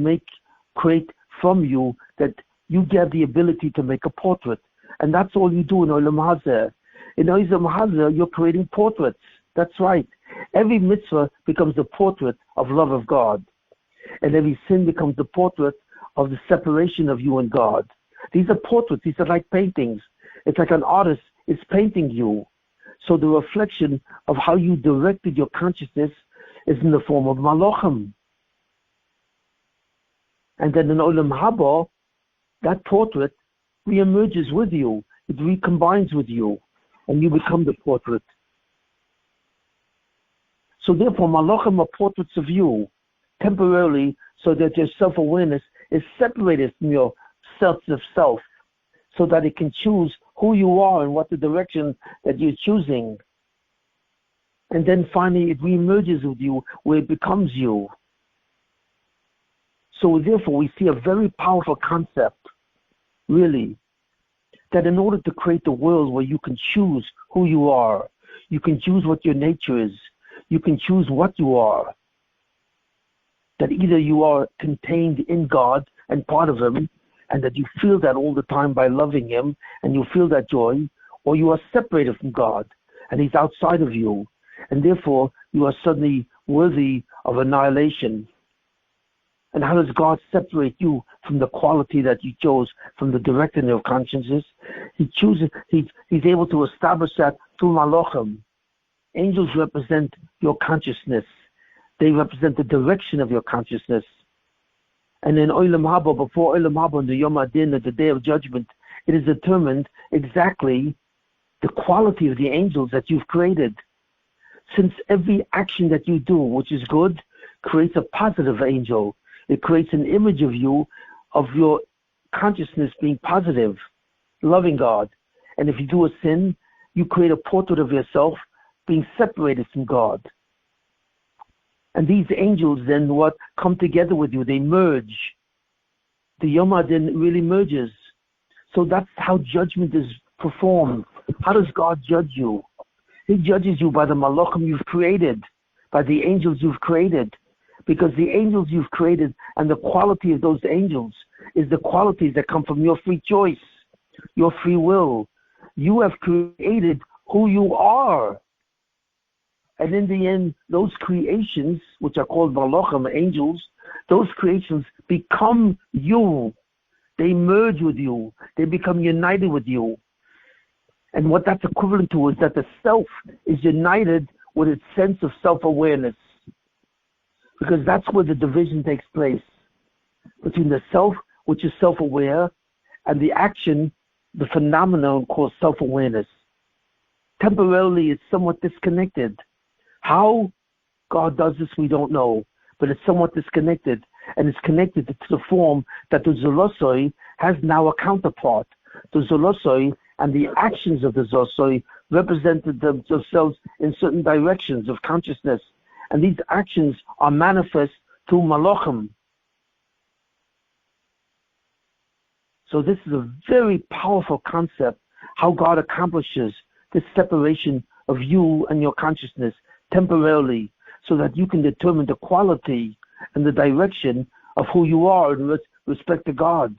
S1: create from you that you get the ability to make a portrait? And that's all you do in Olam Hazeh. In Olam Hazeh, you're creating portraits. That's right. Every mitzvah becomes the portrait of love of God. And every sin becomes the portrait of the separation of you and God. These are portraits. These are like paintings. It's like an artist is painting you. So the reflection of how you directed your consciousness is in the form of malachim. And then in Olam Haba, that portrait re-emerges with you. It recombines with you, and you become the portrait. So therefore, malachim are portraits of you, temporarily, so that your self-awareness is separated from your sense of self, so that it can choose who you are and what the direction that you're choosing. And then finally, it re-emerges with you, where it becomes you. So therefore, we see a very powerful concept, really, that in order to create the world where you can choose who you are, you can choose what your nature is, you can choose what you are, that either you are contained in God and part of Him, and that you feel that all the time by loving Him, and you feel that joy, or you are separated from God, and He's outside of you, and therefore you are suddenly worthy of annihilation. And how does God separate you from the quality that you chose, from the directing of consciences? He's able to establish that through malachim. Angels represent your consciousness. They represent the direction of your consciousness. And in Olam Haba, before Olam Haba, on the Yom Adin, at the Day of Judgment, it is determined exactly the quality of the angels that you've created. Since every action that you do, which is good, creates a positive angel. It creates an image of you, of your consciousness being positive, loving God. And if you do a sin, you create a portrait of yourself being separated from God. And these angels then come together with you, they merge. The Yom Adin really merges. So that's how judgment is performed. How does God judge you? He judges you by the malachim you've created, by the angels you've created. Because the angels you've created and the quality of those angels is the qualities that come from your free choice, your free will. You have created who you are. And in the end, those creations, which are called malachim, angels, those creations become you. They merge with you. They become united with you. And what that's equivalent to is that the self is united with its sense of self-awareness. Because that's where the division takes place, between the self, which is self-aware, and the action, the phenomenon called self-awareness. Temporarily, it's somewhat disconnected. How God does this, we don't know. but it's somewhat disconnected, and it's connected to the form that the Zolosoi has now a counterpart. The Zolosoi and the actions of the Zolosoi represented themselves in certain directions of consciousness, and these actions are manifest through Malachim. So this is a very powerful concept, how God accomplishes this separation of you and your consciousness temporarily, so that you can determine the quality and the direction of who you are in respect to God.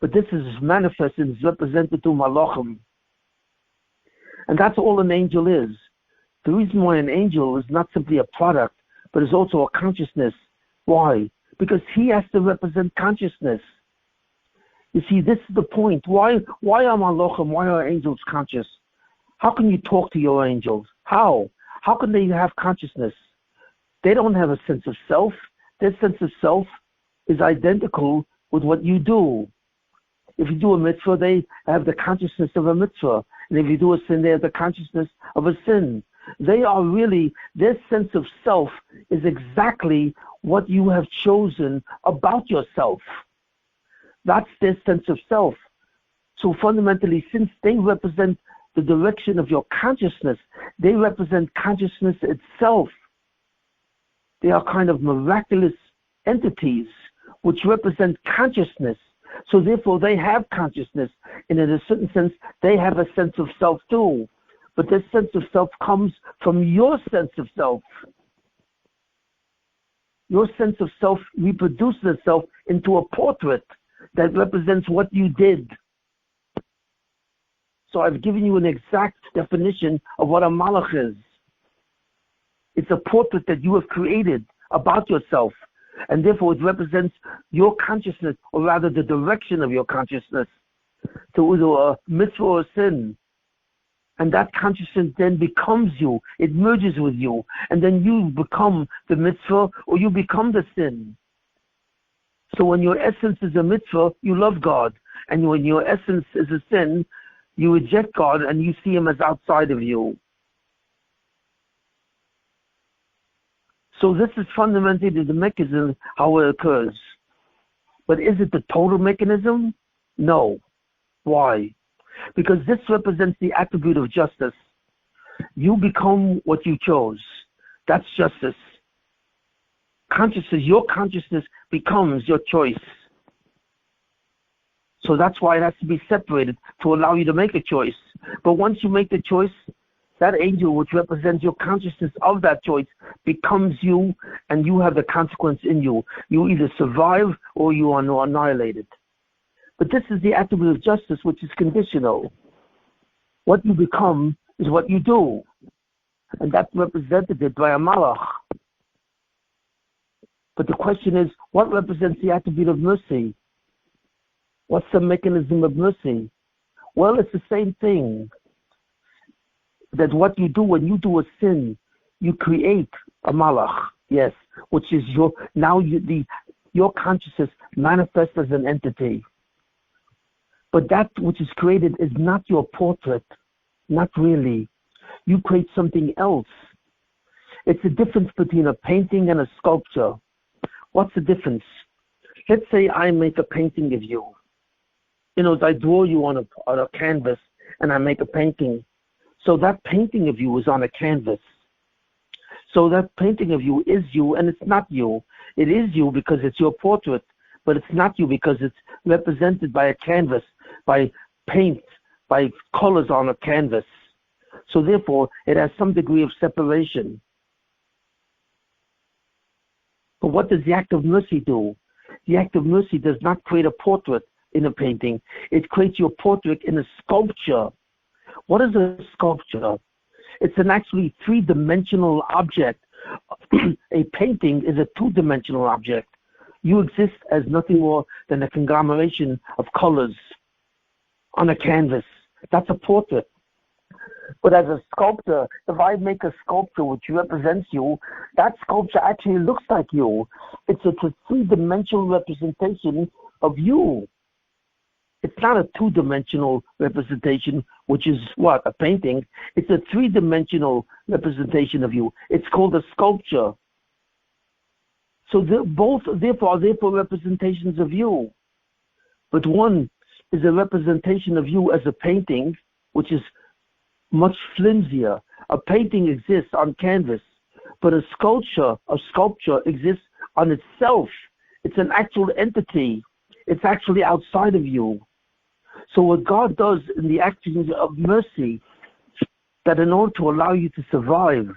S1: But this is manifest and is represented through Malachim. And that's all an angel is. The reason why an angel is not simply a product, but is also a consciousness. Why? Because he has to represent consciousness. You see, this is the point. Why are Malachim, why are angels conscious? How can you talk to your angels? How? How can they have consciousness? They don't have a sense of self. Their sense of self is identical with what you do. If you do a mitzvah, they have the consciousness of a mitzvah. And if you do a sin, they have the consciousness of a sin. They are really, their sense of self is exactly what you have chosen about yourself. That's their sense of self. So fundamentally, since they represent the direction of your consciousness, they represent consciousness itself. They are kind of miraculous entities which represent consciousness. So therefore they have consciousness, and in a certain sense they have a sense of self too. But this sense of self comes from your sense of self. Your sense of self reproduces itself into a portrait that represents what you did. So I've given you an exact definition of what a malach is. It's a portrait that you have created about yourself, and therefore it represents your consciousness, or rather the direction of your consciousness, to either a mitzvah or a sin. And that consciousness then becomes you. It merges with you, and then you become the mitzvah or you become the sin. So when your essence is a mitzvah, you love God, and when your essence is a sin, you reject God and you see him as outside of you. So this is fundamentally the mechanism how it occurs. But is it the total mechanism? No. Why? Because this represents the attribute of justice. You become what you chose. That's justice. Consciousness, your consciousness becomes your choice. So that's why it has to be separated to allow you to make a choice. But once you make the choice, that angel which represents your consciousness of that choice becomes you, and you have the consequence in you. You either survive or you are annihilated. But this is the attribute of justice, which is conditional. What you become is what you do. And that's represented by a malach. But the question is, what represents the attribute of mercy? What's the mechanism of mercy? Well, it's the same thing. That what you do when you do a sin, you create a malach, yes, which is your consciousness manifests as an entity. But that which is created is not your portrait, not really. You create something else. It's the difference between a painting and a sculpture. What's the difference? Let's say I make a painting of you. I draw you on a canvas and I make a painting. So that painting of you is on a canvas. So that painting of you is you, and it's not you. It is you because it's your portrait, but it's not you because it's represented by a canvas, by paint, by colors on a canvas. So therefore, it has some degree of separation. But what does the act of mercy do? The act of mercy does not create a portrait in a painting. It creates your portrait in a sculpture. What is a sculpture? It's an actually three-dimensional object. A painting is a two-dimensional object. You exist as nothing more than a conglomeration of colors on a canvas. That's a portrait. But as a sculptor, if I make a sculpture which represents you, that sculpture actually looks like you. It's a three-dimensional representation of you. It's not a two-dimensional representation, which is what? A painting. It's a three-dimensional representation of you. It's called a sculpture. So both, therefore, are therefore representations of you. But one is a representation of you as a painting, which is much flimsier. A painting exists on canvas, but a sculpture exists on itself. It's an actual entity. It's actually outside of you. So what God does in the actions of mercy, that in order to allow you to survive,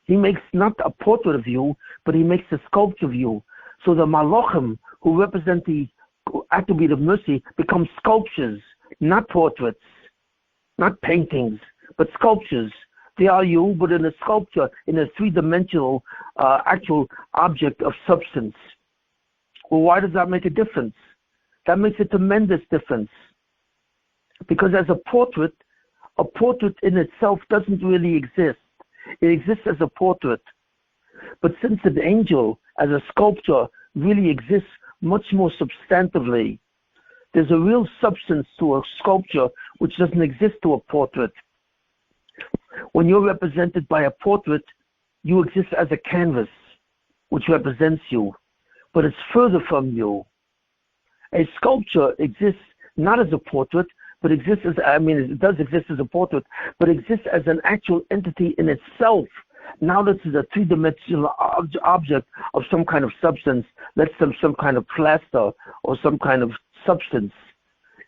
S1: he makes not a portrait of you, but he makes a sculpture of you. So the malachim, who represent the attribute of mercy, become sculptures, not portraits, not paintings, but sculptures. They are you, but in a sculpture, in a three-dimensional actual object of substance. Well, why does that make a difference? That makes a tremendous difference. Because as a portrait in itself doesn't really exist. It exists as a portrait. But since an angel, as a sculpture, really exists much more substantively, there's a real substance to a sculpture which doesn't exist to a portrait. When you're represented by a portrait, you exist as a canvas, which represents you, but it's further from you. A sculpture exists not as a portrait, but exists as, it does exist as a portrait, but exists as an actual entity in itself. Now this is a three-dimensional object of some kind of substance, let's say some kind of plaster or some kind of substance.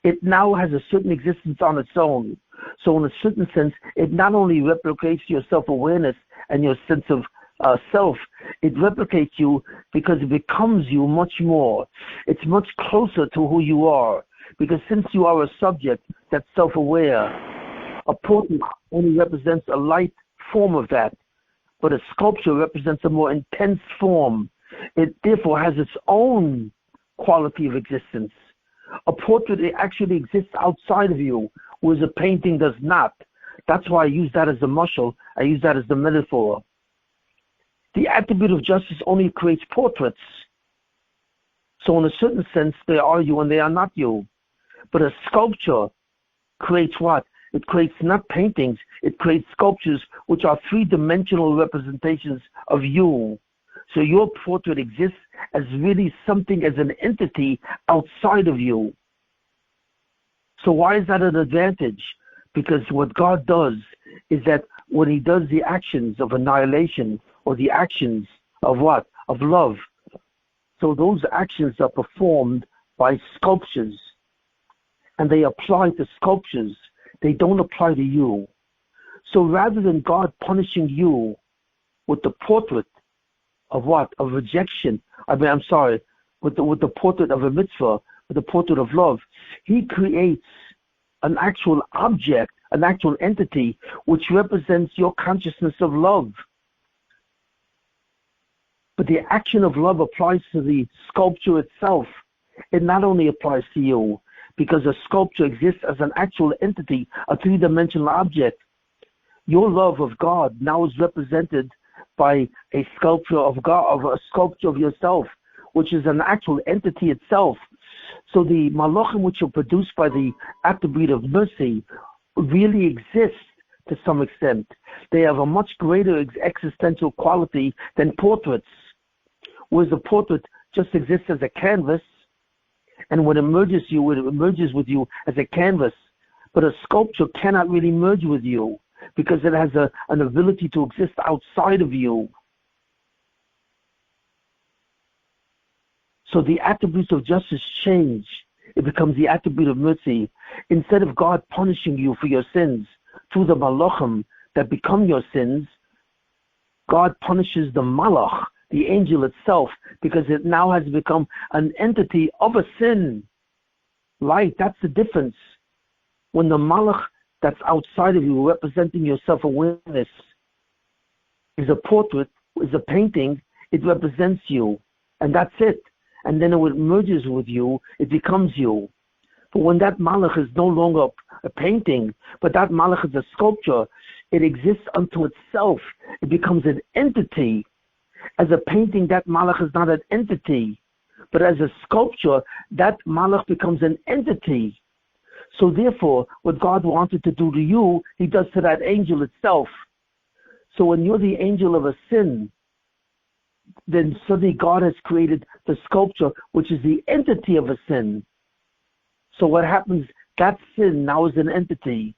S1: It now has a certain existence on its own. So in a certain sense, it not only replicates your self-awareness and your sense of self, it replicates you because it becomes you much more. It's much closer to who you are. Because since you are a subject that's self-aware, a portrait only represents a light form of that, but a sculpture represents a more intense form. It therefore has its own quality of existence. A portrait actually exists outside of you, whereas a painting does not. That's why I use that as a mashal. I use that as the metaphor. The attribute of justice only creates portraits. So in a certain sense, they are you and they are not you. But a sculpture creates what? It creates not paintings, it creates sculptures which are three-dimensional representations of you. So your portrait exists as really something, as an entity outside of you. So why is that an advantage? Because what God does is that when he does the actions of annihilation or the actions of what? Of love. So those actions are performed by sculptures. And they apply to sculptures. They don't apply to you. So rather than God punishing you with the portrait of what? Of rejection. With the portrait of a mitzvah, with the portrait of love, he creates an actual object, an actual entity, which represents your consciousness of love. But the action of love applies to the sculpture itself. It not only applies to you, because a sculpture exists as an actual entity, a three-dimensional object. Your love of God now is represented by a sculpture of God, of a sculpture of yourself, which is an actual entity itself. So the malachim which are produced by the attribute of mercy really exist to some extent. They have a much greater existential quality than portraits, whereas a portrait just exists as a canvas, and when it merges with you as a canvas. But a sculpture cannot really merge with you because it has an ability to exist outside of you. So the attributes of justice change. It becomes the attribute of mercy. Instead of God punishing you for your sins through the malachim that become your sins, God punishes the malach, the angel itself, because it now has become an entity of a sin. Light, that's the difference. When the malach that's outside of you, representing your self-awareness, is a portrait, is a painting, it represents you, and that's it. And then when it merges with you, it becomes you. But when that malach is no longer a painting, but that malach is a sculpture, it exists unto itself. It becomes an entity. As a painting, that malach is not an entity. But as a sculpture, that malach becomes an entity. So therefore, what God wanted to do to you, he does to that angel itself. So when you're the angel of a sin, then suddenly God has created the sculpture, which is the entity of a sin. So what happens, that sin now is an entity.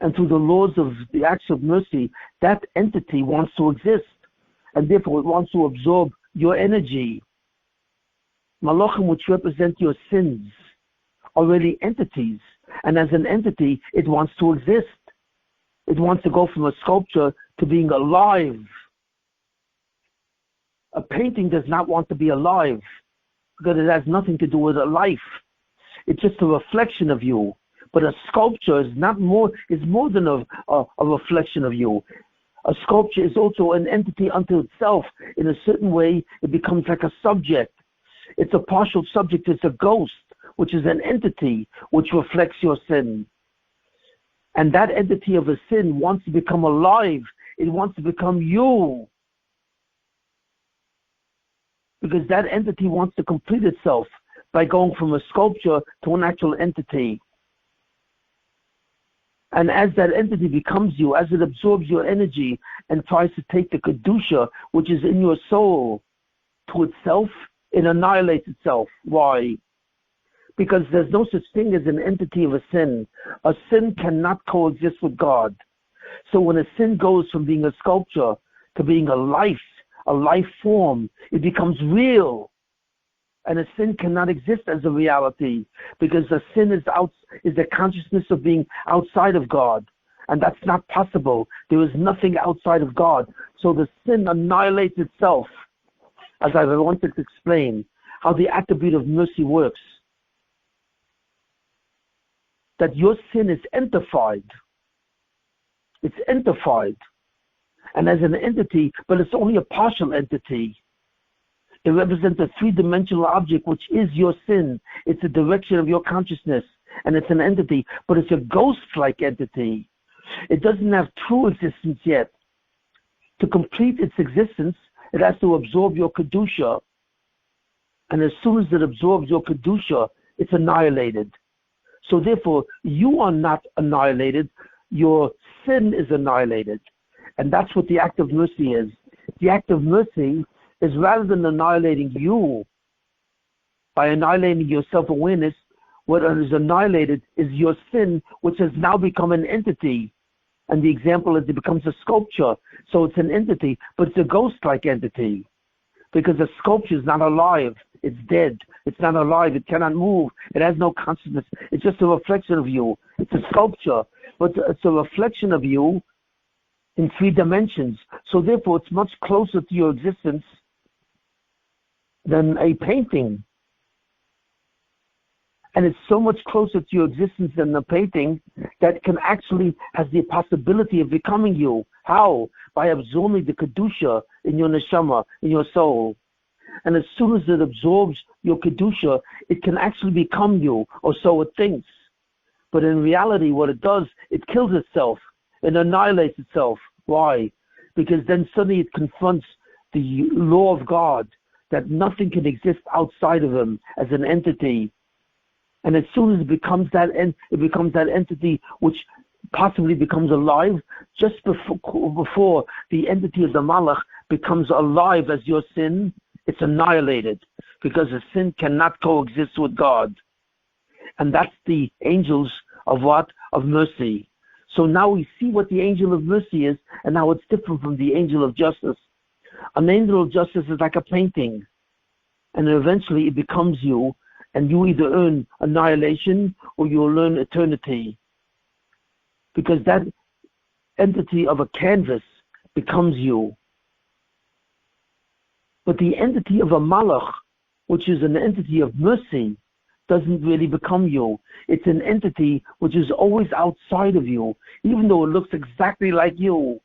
S1: And through the laws of the acts of mercy, that entity wants to exist. And therefore it wants to absorb your energy. Malachim, which represent your sins, are really entities. And as an entity, it wants to exist. It wants to go from a sculpture to being alive. A painting does not want to be alive because it has nothing to do with a life. It's just a reflection of you. But a sculpture is more than a reflection of you. A sculpture is also an entity unto itself. In a certain way, it becomes like a subject. It's a partial subject. It's a ghost, which is an entity which reflects your sin. And that entity of a sin wants to become alive. It wants to become you. Because that entity wants to complete itself by going from a sculpture to an actual entity. And as that entity becomes you, as it absorbs your energy and tries to take the Kedusha, which is in your soul, to itself, it annihilates itself. Why? Because there's no such thing as an entity of a sin. A sin cannot coexist with God. So when a sin goes from being a sculpture to being a life form, it becomes real. And a sin cannot exist as a reality because a sin is the consciousness of being outside of God. And that's not possible. There is nothing outside of God. So the sin annihilates itself. As I wanted to explain how the attribute of mercy works. That your sin is entified. It's entified. And as an entity, but it's only a partial entity. It represents a three-dimensional object, which is your sin. It's a direction of your consciousness, and it's an entity, but it's a ghost-like entity. It doesn't have true existence yet. To complete its existence, it has to absorb your Kedusha, and as soon as it absorbs your Kedusha, it's annihilated. So therefore, you are not annihilated, your sin is annihilated. And that's what the act of mercy is. The act of mercy is rather than annihilating you, by annihilating your self-awareness, what is annihilated is your sin, which has now become an entity. And the example is it becomes a sculpture. So it's an entity, but it's a ghost-like entity. Because a sculpture is not alive. It's dead. It's not alive. It cannot move. It has no consciousness. It's just a reflection of you. It's a sculpture, but it's a reflection of you in three dimensions. So therefore, it's much closer to your existence than a painting. And it's so much closer to your existence than a painting that it can actually has the possibility of becoming you. How? By absorbing the Kedusha in your neshama, in your soul. And as soon as it absorbs your Kedusha, it can actually become you, or so it thinks. But in reality, what it does, it kills itself. It annihilates itself. Why? Because then suddenly it confronts the law of God, that nothing can exist outside of him as an entity. And as soon as it becomes that entity which possibly becomes alive, just before the entity of the Malach becomes alive as your sin, it's annihilated, because the sin cannot coexist with God. And that's the angels of what? Of mercy. So now we see what the angel of mercy is, and how it's different from the angel of justice. An angel of justice is like a painting, and eventually it becomes you, and you either earn annihilation or you'll learn eternity. Because that entity of a canvas becomes you. But the entity of a malach, which is an entity of mercy, doesn't really become you. It's an entity which is always outside of you, even though it looks exactly like you.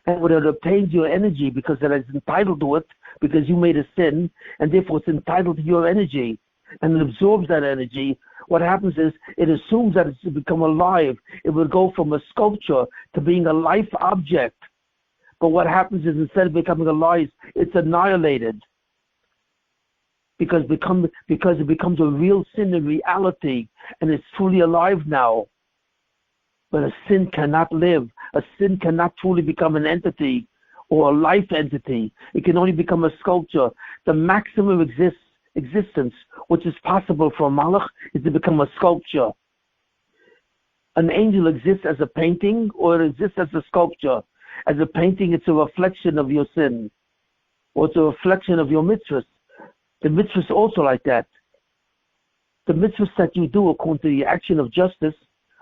S1: And when it obtains your energy because it is entitled to it, because you made a sin, and therefore it's entitled to your energy, and it absorbs that energy, what happens is it assumes that it's to become alive. It will go from a sculpture to being a life object. But what happens is instead of becoming alive, it's annihilated. Because it becomes a real sin in reality, and it's fully alive now. But a sin cannot live. A sin cannot truly become an entity or a life entity. It can only become a sculpture. The maximum existence, which is possible for a malach, is to become a sculpture. An angel exists as a painting, or it exists as a sculpture. As a painting, it's a reflection of your sin, or it's a reflection of your mitzvahs. The mitzvahs also like that. The mitzvahs that you do according to the action of justice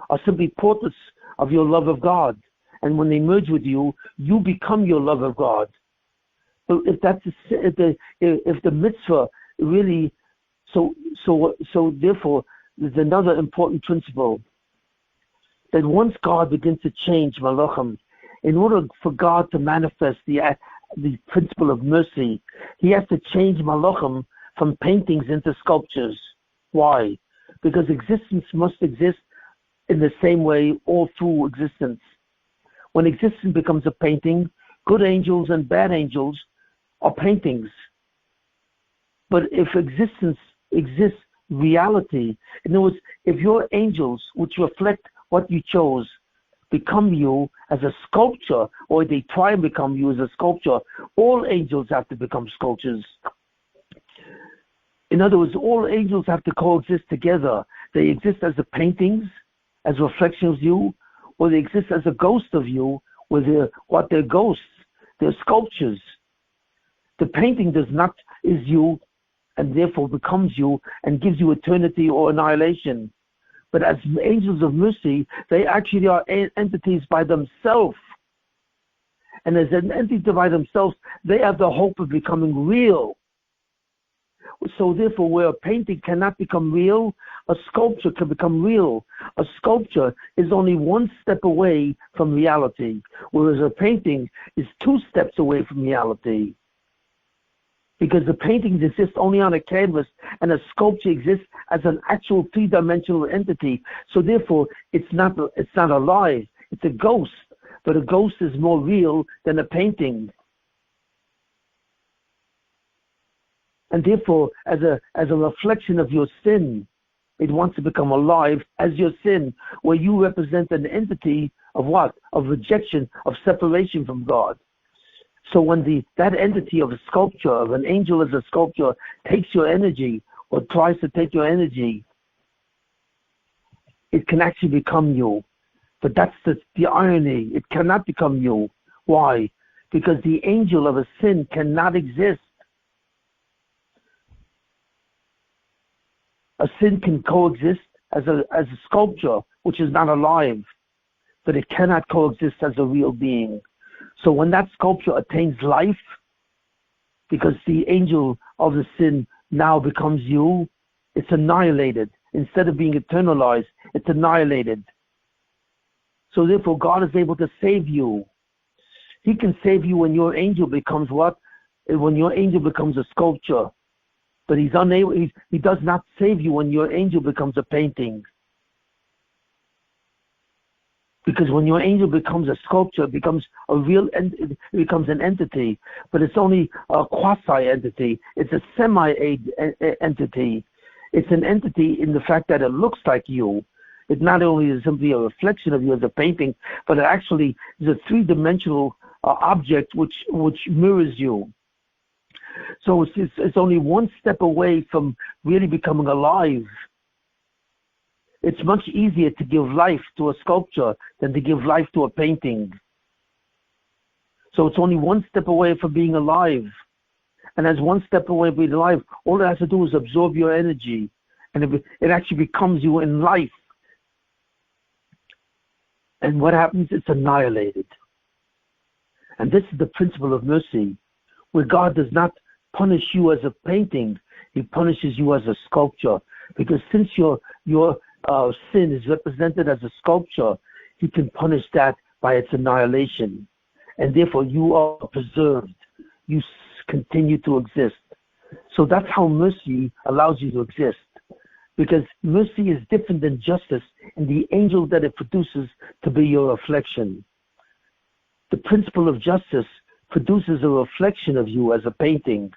S1: are simply portraits of your love of God. And when they merge with you, you become your love of God. But if the mitzvah really, so therefore, there's another important principle that once God begins to change malachim, in order for God to manifest the principle of mercy, He has to change malachim from paintings into sculptures. Why? Because existence must exist in the same way all through existence. When existence becomes a painting, good angels and bad angels are paintings. But if existence exists reality, in other words, if your angels, which reflect what you chose, become you as a sculpture, or they try and become you as a sculpture, all angels have to become sculptures. In other words, all angels have to coexist together. They exist as a paintings, as reflections of you, or they exist as a ghost of you, where they're ghosts, they're sculptures. The painting is you, and therefore becomes you, and gives you eternity or annihilation. But as angels of mercy, they actually are entities by themselves. And as an entity by themselves, they have the hope of becoming real. So therefore, where a painting cannot become real, a sculpture can become real. A sculpture is only one step away from reality, whereas a painting is 2 steps away from reality. Because the paintings exist only on a canvas, and a sculpture exists as an actual 3-dimensional entity. So therefore, it's not alive. It's a ghost, but a ghost is more real than a painting. And therefore, as a reflection of your sin, it wants to become alive as your sin, where you represent an entity of what? Of rejection, of separation from God. So when that entity of a sculpture, of an angel as a sculpture, takes your energy, or tries to take your energy, it can actually become you. But that's the irony. It cannot become you. Why? Because the angel of a sin cannot exist. A sin can coexist as a sculpture, which is not alive, but it cannot coexist as a real being. So when that sculpture attains life, because the angel of the sin now becomes you, it's annihilated. Instead of being eternalized, it's annihilated. So therefore, God is able to save you. He can save you when your angel becomes what? When your angel becomes a sculpture. But He's unable. He does not save you when your angel becomes a painting. Because when your angel becomes a sculpture, it becomes a real, it becomes an entity, but it's only a quasi-entity. It's a semi-entity. It's an entity in the fact that it looks like you. It not only is simply a reflection of you as a painting, but it actually is a 3-dimensional object which mirrors you. So it's only one step away from really becoming alive. It's much easier to give life to a sculpture than to give life to a painting. So it's only one step away from being alive. And as one step away from being alive, all it has to do is absorb your energy. And it actually becomes you in life. And what happens? It's annihilated. And this is the principle of mercy, where God does not punish you as a painting. He punishes you as a sculpture. Because since your sin is represented as a sculpture, He can punish that by its annihilation. And therefore you are preserved. You continue to exist. So that's how mercy allows you to exist. Because mercy is different than justice in the angel that it produces to be your reflection. The principle of justice produces a reflection of you as a painting.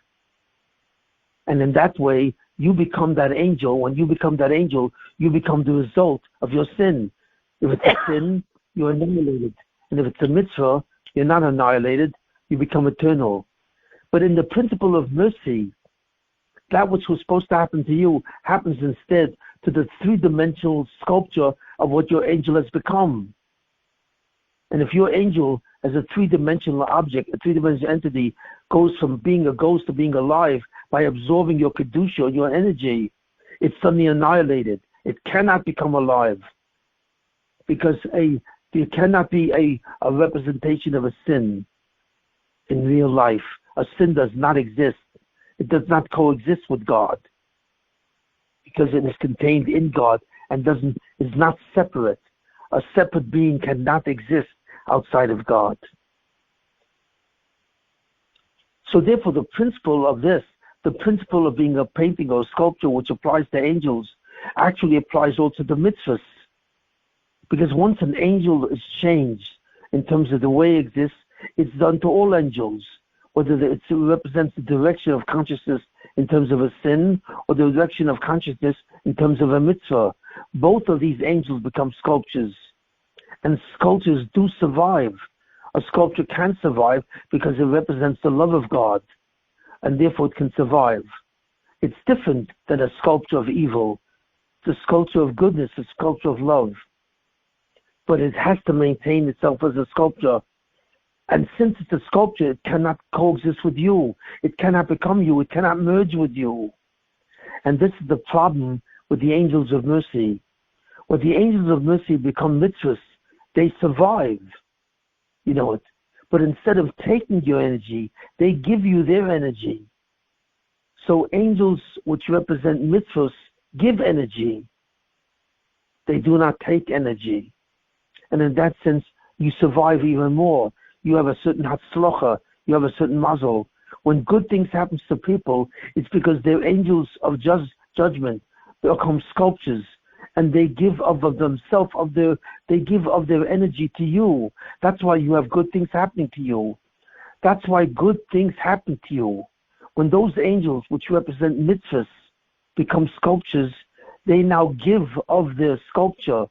S1: And in that way, you become that angel. When you become that angel, you become the result of your sin. If it's a sin, you're annihilated. And if it's a mitzvah, you're not annihilated. you become eternal. But in the principle of mercy, that which was supposed to happen to you happens instead to the three-dimensional sculpture of what your angel has become. And if your angel, as a three-dimensional object, a three-dimensional entity, goes from being a ghost to being alive by absorbing your kedusha, your energy, it's suddenly annihilated. It cannot become alive, because there cannot be a representation of a sin in real life. A sin does not exist. It does not coexist with God, because it is contained in God and is not separate. A separate being cannot exist outside of God. So therefore, the principle of this, the principle of being a painting or a sculpture, which applies to angels, actually applies also to mitzvahs. Because once an angel is changed in terms of the way it exists, it's done to all angels, whether it represents the direction of consciousness in terms of a sin or the direction of consciousness in terms of a mitzvah. Both of these angels become sculptures. And sculptures do survive. A sculpture can survive because it represents the love of God, and therefore it can survive. It's different than a sculpture of evil. It's a sculpture of goodness, a sculpture of love. But it has to maintain itself as a sculpture. And since it's a sculpture, it cannot coexist with you. It cannot become you. It cannot merge with you. And this is the problem with the angels of mercy. When the angels of mercy become mitzvahs, they survive. You know it. But instead of taking your energy, they give you their energy. So angels, which represent mitzvahs, give energy. They do not take energy. And in that sense, you survive even more. You have a certain hatzlocha, you have a certain mazel. When good things happen to people, it's because they're angels of judgment. They become sculptures, and they give of themselves, they give of their energy to you. That's why you have good things happening to you. That's why good things happen to you. When those angels, which represent mitzvahs, become sculptures, they now give of their sculpture.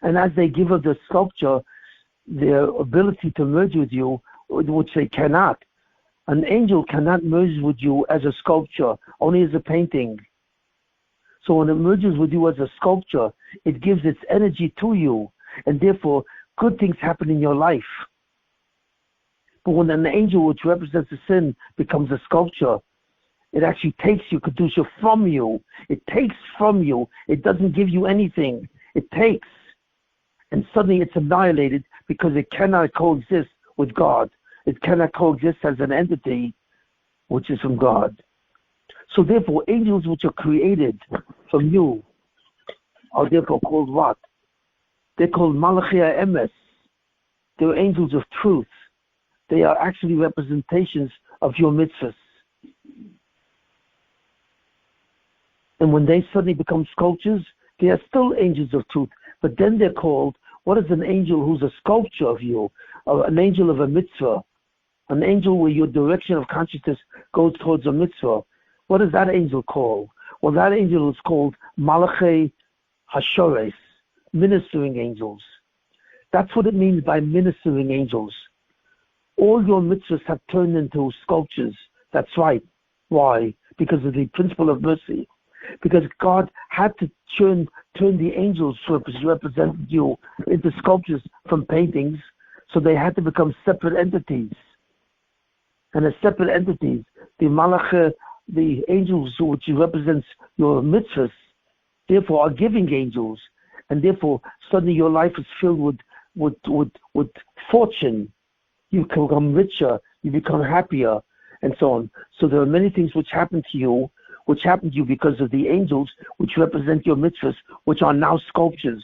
S1: And as they give of the sculpture, their ability to merge with you, which they cannot. An angel cannot merge with you as a sculpture, only as a painting. So when it merges with you as a sculpture, it gives its energy to you, and therefore good things happen in your life. But when an angel, which represents a sin, becomes a sculpture, it actually takes your kedusha from you. It takes from you. It doesn't give you anything. It takes. And suddenly it's annihilated because it cannot coexist with God. It cannot coexist as an entity which is from God. So therefore, angels which are created from you are therefore called what? They're called Malachi Emes. They're angels of truth. They are actually representations of your mitzvahs. And when they suddenly become sculptures, they are still angels of truth. But then they're called, what is an angel who's a sculpture of you? An angel of a mitzvah. An angel where your direction of consciousness goes towards a mitzvah. What is that angel called? Well, that angel is called Malachi Hashores, ministering angels. That's what it means by ministering angels. All your mitzvahs have turned into sculptures. That's right. Why? Because of the principle of mercy. Because God had to turn the angels who represented you into sculptures from paintings, so they had to become separate entities. And as separate entities, the angels which represents your mitzvahs, therefore are giving angels, and therefore suddenly your life is filled with fortune. You become richer, you become happier, and so on. So there are many things which happen to you because of the angels which represent your mitzvahs, which are now sculptures.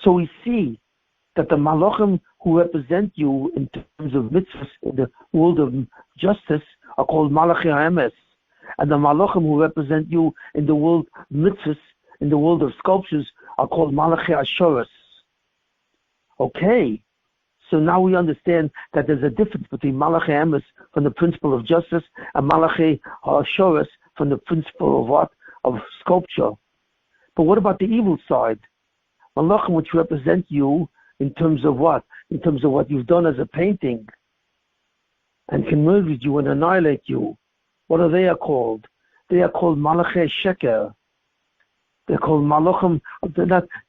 S1: So we see that the malachim who represent you in terms of mitzvahs in the world of justice are called Malachi Emes, and the malachim who represent you in the world of mitzvahs, in the world of sculptures, are called Malachi Ashoros. Okay, so now we understand that there's a difference between Malachi Emes from the principle of justice and Malachi Ashoros from the principle of what? Of sculpture. But what about the evil side? Malachim which represent you in terms of what? in terms of what you've done as a painting, and can merge with you and annihilate you. What are they called? They are called Malachei Sheker. They're called Malachim.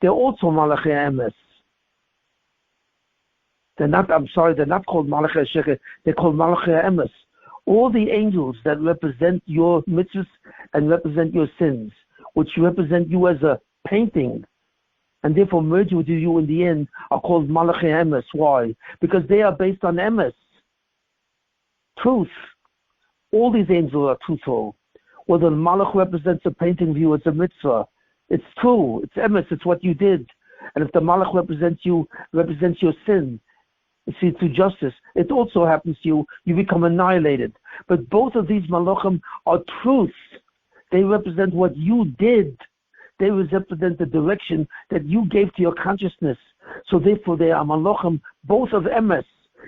S1: They're also Malachei Emes. They're not called Malachei Sheker. They're called Malachei Emes. All the angels that represent your mitzvahs and represent your sins, which represent you as a painting, and therefore merge with you in the end, are called Malachei Emes. Why? Because they are based on Emes. Truth. All these angels are truthful. Whether the Malach represents a painting view, it's a mitzvah. It's true. It's emes. It's what you did. And if the Malach represents your sin, you see, through justice, it also happens to you. You become annihilated. But both of these Malachim are truths. They represent what you did. They represent the direction that you gave to your consciousness. So therefore, they are Malachim, both of emes.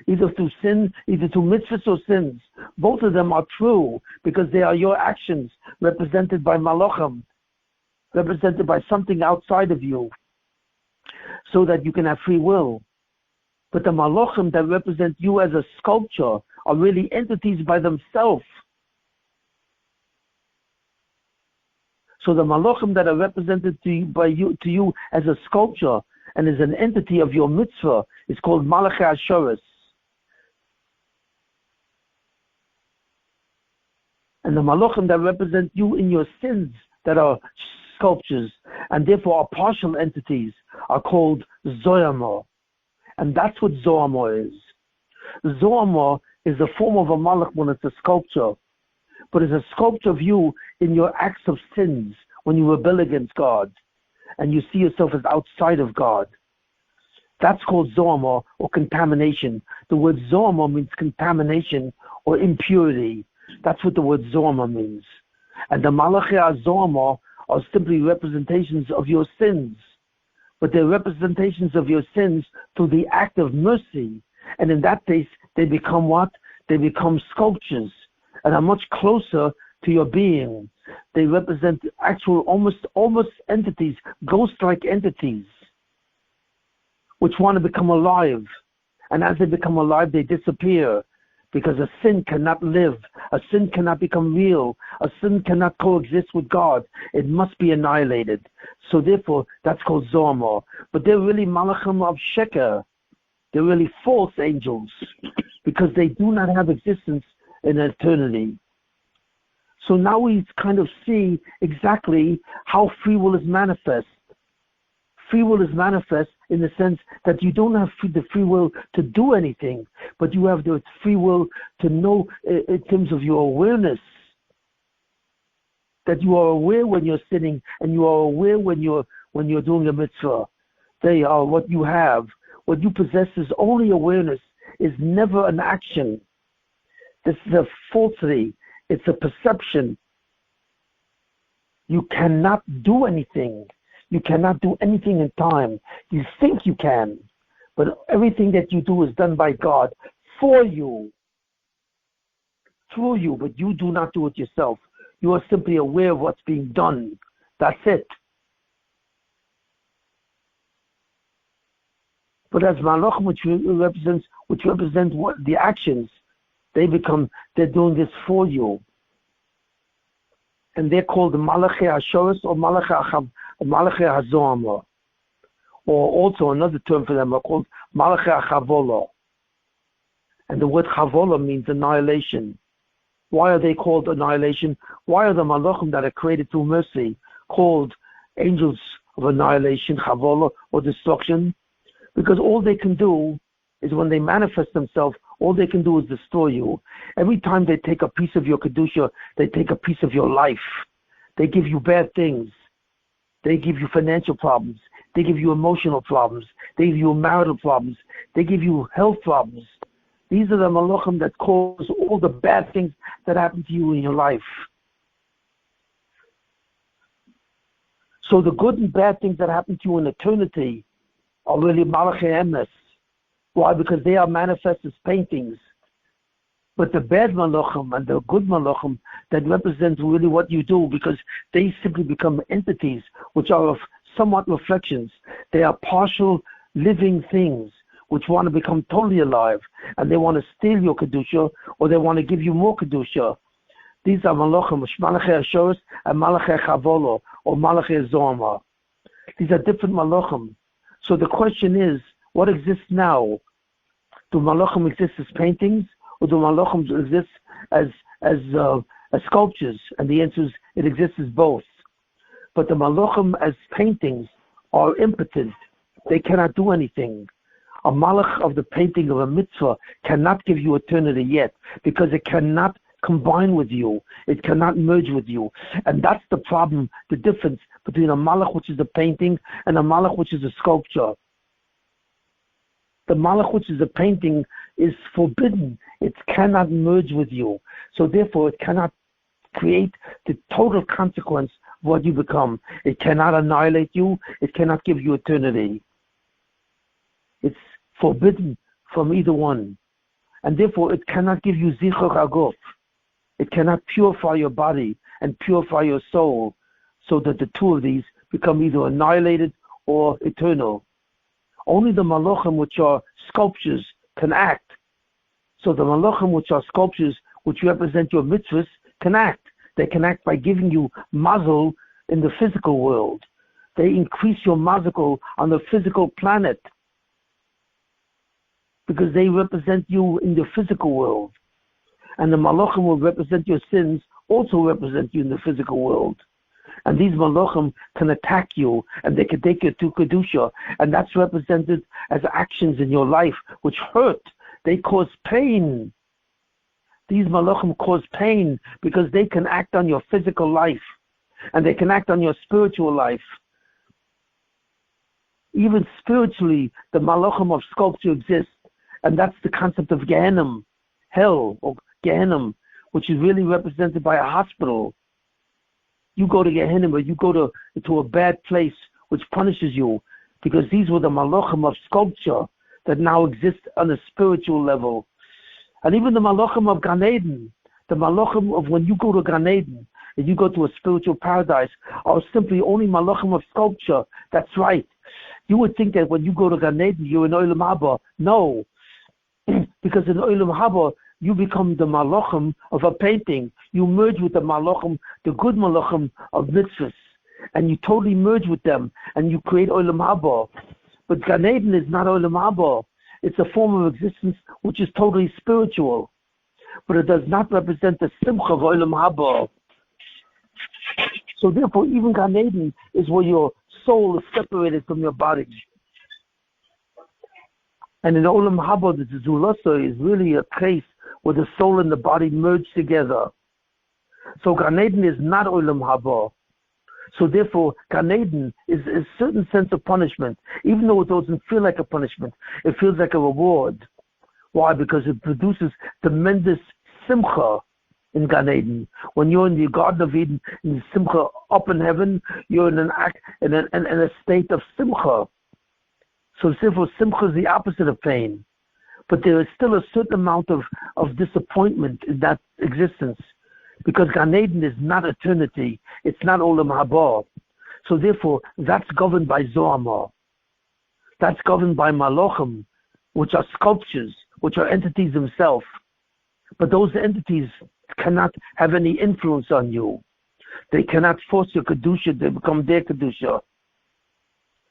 S1: Either through sin, either through mitzvahs or sins. Both of them are true because they are your actions represented by malachim, represented by something outside of you, so that you can have free will. But the malachim that represent you as a sculpture are really entities by themselves. So the malachim that are represented to you as a sculpture and as an entity of your mitzvah is called Malachei Ashoros. And the malachim that represent you in your sins, that are sculptures, and therefore are partial entities, are called Zoyama. And that's what Zoyama is. Zoyama is the form of a malach when it's a sculpture. But it's a sculpture of you in your acts of sins, when you rebel against God, and you see yourself as outside of God. That's called Zoyama, or contamination. The word Zoyama means contamination or impurity. That's what the word Zoyama means. And the Malachei Zoyama are simply representations of your sins. But they're representations of your sins through the act of mercy. And in that case, they become what? They become sculptures and are much closer to your being. They represent actual almost entities, ghost-like entities, which want to become alive. And as they become alive, they disappear. Because a sin cannot live. A sin cannot become real. A sin cannot coexist with God. It must be annihilated. So therefore, that's called Zoyama. But they're really malachim of Sheker. They're really false angels. Because they do not have existence in eternity. So now we kind of see exactly how free will is manifest. Free will is manifest in the sense that you don't have the free will to do anything, but you have the free will to know in terms of your awareness. That you are aware when you're sinning, and you are aware when you're doing a mitzvah. They are what you have. What you possess is only awareness, is never an action. This is a falsity. It's a perception. You cannot do anything. You cannot do anything in time. You think you can, but everything that you do is done by God for you, through you, but you do not do it yourself. You are simply aware of what's being done. That's it. But as malachim, which represent what the actions, they're doing this for you. And they're called the Malachei Ashoros or Malachei Hazoyama. Or also another term for them are called Malachei Chavola. And the word Chavola means annihilation. Why are they called annihilation? Why are the Malachim that are created through mercy called angels of annihilation, Chavola, or destruction? Because all they can do is when they manifest themselves, all they can do is destroy you. Every time they take a piece of your Kedusha, they take a piece of your life. They give you bad things. They give you financial problems. They give you emotional problems. They give you marital problems. They give you health problems. These are the malachim that cause all the bad things that happen to you in your life. So the good and bad things that happen to you in eternity are really malachei emes. Why? Because they are manifest as paintings. But the bad malachim and the good malachim that represent really what you do, because they simply become entities which are somewhat reflections. They are partial living things which want to become totally alive, and they want to steal your Kedusha, or they want to give you more Kedusha. These are Malachim, Malachei Ashoros, and Malachei Chavolo, or Malachei Zorma. These are different Malachim. So the question is, what exists now? Do Malachim exist as paintings, or do Malachim exist as sculptures? And the answer is, it exists as both. But the Malachim as paintings are impotent. They cannot do anything. A Malach of the painting of a mitzvah cannot give you eternity yet, because it cannot combine with you. It cannot merge with you. And that's the problem, the difference between a Malach, which is a painting, and a Malach, which is a sculpture. The Malach, which is a painting, is forbidden. It cannot merge with you. So therefore, it cannot create the total consequence of what you become. It cannot annihilate you. It cannot give you eternity. It's forbidden from either one. And therefore, it cannot give you zichur haguf. It cannot purify your body and purify your soul, so that the two of these become either annihilated or eternal. Only the malachim, which are sculptures, can act. So the malachim, which are sculptures, which represent your mitzvahs, can act. They can act by giving you mazel in the physical world. They increase your mazel on the physical planet, because they represent you in the physical world. And the malachim will represent your sins, also represent you in the physical world. And these malachim can attack you, and they can take you to Kedusha, and that's represented as actions in your life which hurt. They cause pain. These malachim cause pain because they can act on your physical life, and they can act on your spiritual life. Even spiritually, the malachim of sculpture exist, and that's the concept of Gehenna, hell, or Gehenna, which is really represented by a hospital. You go to Gehenna, or you go to a bad place which punishes you, because these were the malachim of sculpture that now exist on a spiritual level. And even the malachim of Gan Eden, the malachim of when you go to Gan Eden, and you go to a spiritual paradise, are simply only malachim of sculpture. That's right. You would think that when you go to Gan Eden, you're in Olam Haba. No, because in Olam Haba, you become the malachim of a painting. You merge with the malachim, the good malachim of mitzvahs, and you totally merge with them, and you create Olam Haba. But Gan Eden is not Olam Haba. It's a form of existence which is totally spiritual, but it does not represent the simcha of Olam Haba. So therefore, even Gan Eden is where your soul is separated from your body. And in Olam Haba, the Zulasa is really a place where the soul and the body merge together. So Gan Eden is not Olam Haba. So therefore, Gan Eden is a certain sense of punishment. Even though it doesn't feel like a punishment, it feels like a reward. Why? Because it produces tremendous simcha in Gan Eden. When you're in the Garden of Eden, in the simcha up in heaven, you're in a state of simcha. So therefore, simcha is the opposite of pain. But there is still a certain amount of disappointment in that existence, because Gan Eden is not eternity. It's not Olam Haba. So therefore, that's governed by Zohar. That's governed by Malachim, which are sculptures, which are entities themselves. But those entities cannot have any influence on you. They cannot force your Kedusha to become their Kedusha.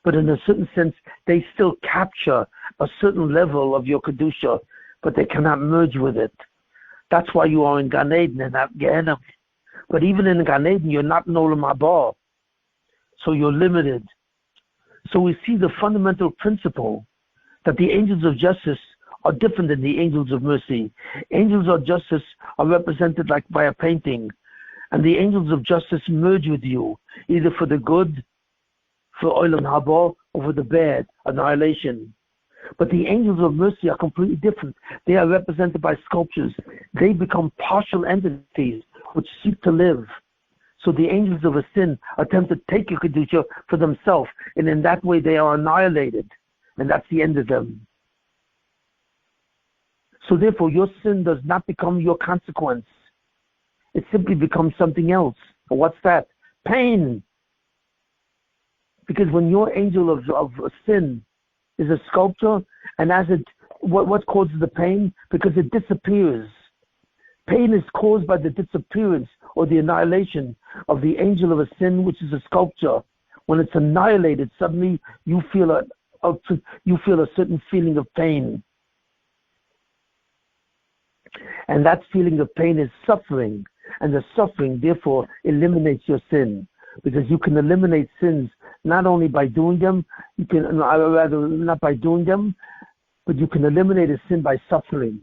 S1: But in a certain sense, they still capture a certain level of your Kedusha, but they cannot merge with it. That's why you are in Gan Eden and not Gehenna. But even in Gan Eden, you're not in Olam Haba. So you're limited. So we see the fundamental principle that the angels of justice are different than the angels of mercy. Angels of justice are represented like by a painting, and the angels of justice merge with you, either for the good, for Olam Haba, or for the bad, annihilation. But the angels of mercy are completely different. They are represented by sculptures. They become partial entities which seek to live. So the angels of a sin attempt to take your Kedusha for themselves, and in that way they are annihilated, and that's the end of them. So therefore, your sin does not become your consequence. It simply becomes something else. And what's that? Pain. Because when your angel of sin is a sculpture, and what causes the pain? Because it disappears. Pain is caused by the disappearance or the annihilation of the angel of a sin, which is a sculpture. When it's annihilated, suddenly you feel a certain feeling of pain. And that feeling of pain is suffering. And the suffering, therefore, eliminates your sin. Because you can eliminate sins not only by doing them, not by doing them, but you can eliminate a sin by suffering.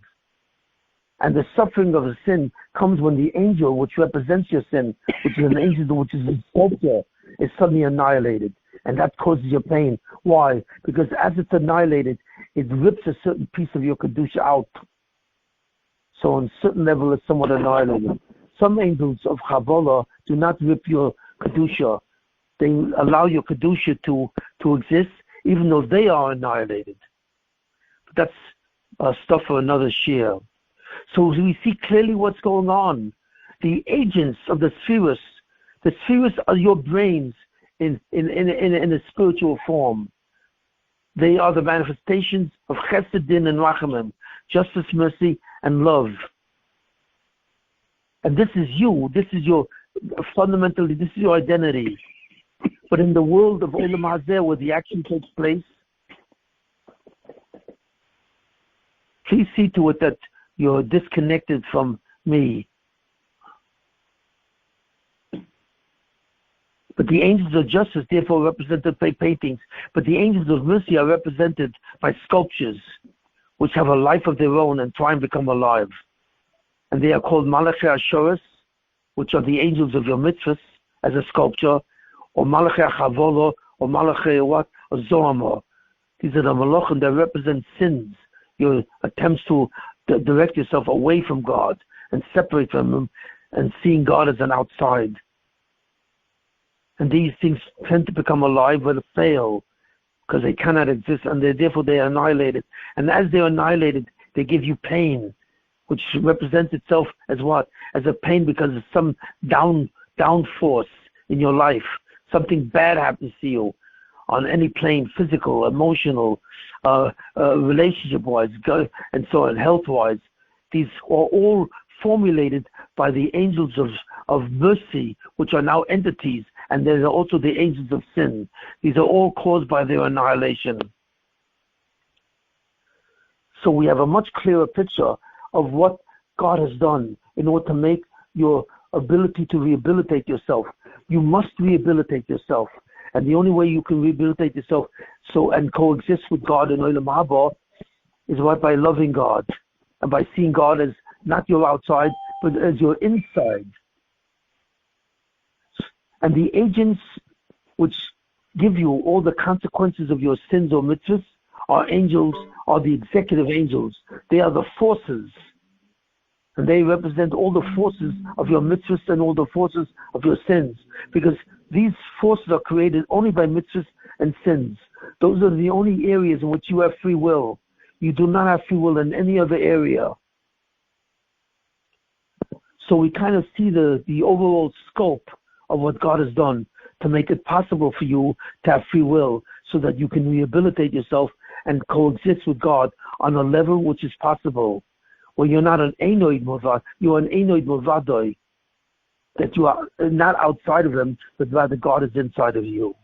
S1: And the suffering of a sin comes when the angel, which represents your sin, which is an angel, which is a sculpture, is suddenly annihilated. And that causes your pain. Why? Because as it's annihilated, it rips a certain piece of your Kedusha out. So on a certain level, it's somewhat annihilated. Some angels of Kabbalah do not rip your Kedusha. They allow your Kedusha to exist, even though they are annihilated. But that's stuff for another share. So we see clearly what's going on. The agents of the spheres are your brains in a spiritual form. They are the manifestations of Chesed, Din, and Rachamim, justice, mercy, and love. And this is you. This is fundamentally, this is your identity. But in the world of Olam Hazeh, where the action takes place, please see to it that you're disconnected from me. But the angels of justice, therefore, are represented by paintings. But the angels of mercy are represented by sculptures, which have a life of their own and try and become alive. And they are called Malachei Ashoros, which are the angels of your mitzvahs, as a sculpture, or Malachei Chavolo, or Malachei what? Or Zohamor. These are the Malachim that represent sins, your attempts to direct yourself away from God and separate from Him and seeing God as an outside. And these things tend to become alive but fail because they cannot exist, and therefore they are annihilated. And as they are annihilated, they give you pain, which represents itself as what? As a pain because of some down force in your life. Something bad happens to you on any plane, physical, emotional, relationship-wise, and so on, health-wise. These are all formulated by the angels of mercy, which are now entities, and there are also the angels of sin. These are all caused by their annihilation. So we have a much clearer picture of what God has done in order to make your ability to rehabilitate yourself. You must rehabilitate yourself. And the only way you can rehabilitate yourself and coexist with God in Olam Haba is by loving God and by seeing God as not your outside, but as your inside. And the agents which give you all the consequences of your sins or mitzvahs are angels, are the executive angels. They are the forces. And they represent all the forces of your mitzvahs and all the forces of your sins. Because these forces are created only by mitzvahs and sins. Those are the only areas in which you have free will. You do not have free will in any other area. So we kind of see the overall scope of what God has done to make it possible for you to have free will so that you can rehabilitate yourself and coexist with God on a level which is possible. Where you're not an Einoid Movad, you're an Einoid Movadoi. That you are not outside of Him, but rather God is inside of you.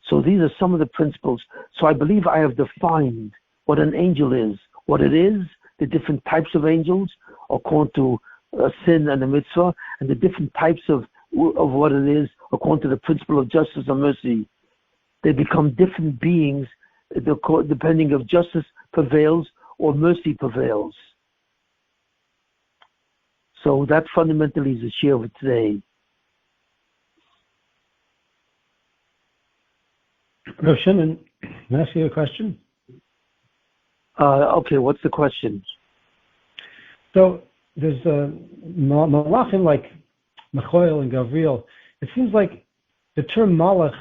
S1: So these are some of the principles. So I believe I have defined what an angel is, what it is, the different types of angels, according to sin and the mitzvah, and the different types of what it is, according to the principle of justice and mercy. They become different beings depending if justice prevails or mercy prevails. So that fundamentally is the share of today.
S2: Shimon, can I ask you a question?
S1: Okay, what's the question?
S2: So there's malachim like Michael and Gavriel. It seems like the term malach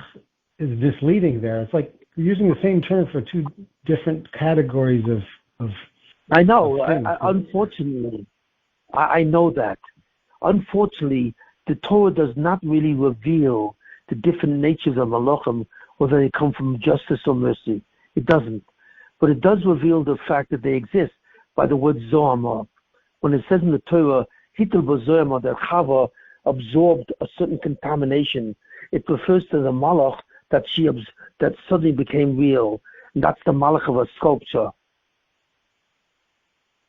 S2: is misleading there. It's like you're using the same term for two different categories of
S1: I know. Unfortunately, I know that. Unfortunately, the Torah does not really reveal the different natures of malachim, whether they come from justice or mercy. It doesn't. But it does reveal the fact that they exist by the word Zohar. When it says in the Torah, Hitel b'Zohar, that Chava absorbed a certain contamination, it refers to the malach that that suddenly became real. And that's the malach of a sculpture.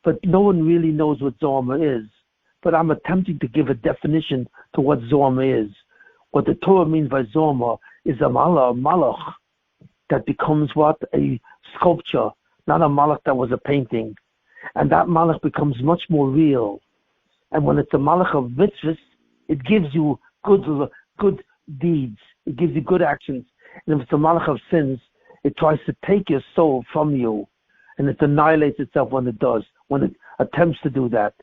S1: But no one really knows what Zohar is. But I'm attempting to give a definition to what Zohar is. What the Torah means by Zohar is a malach that becomes what? A sculpture, not a malach that was a painting. And that malach becomes much more real. And when it's a malach of mitzvahs, it gives you good deeds. It gives you good actions. And if it's a malach of sins, it tries to take your soul from you. And it annihilates itself when it does, when it attempts to do that.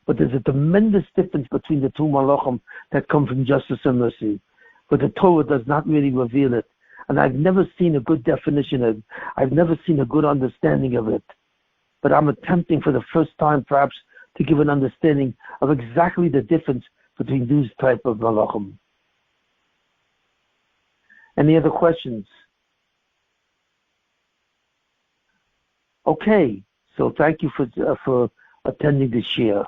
S1: But there's a tremendous difference between the two malachim that come from justice and mercy. But the Torah does not really reveal it. And I've never seen a good definition of it. I've never seen a good understanding of it. But I'm attempting for the first time, perhaps, to give an understanding of exactly the difference between these type of malachim. Any other questions? Okay, so thank you for attending this year.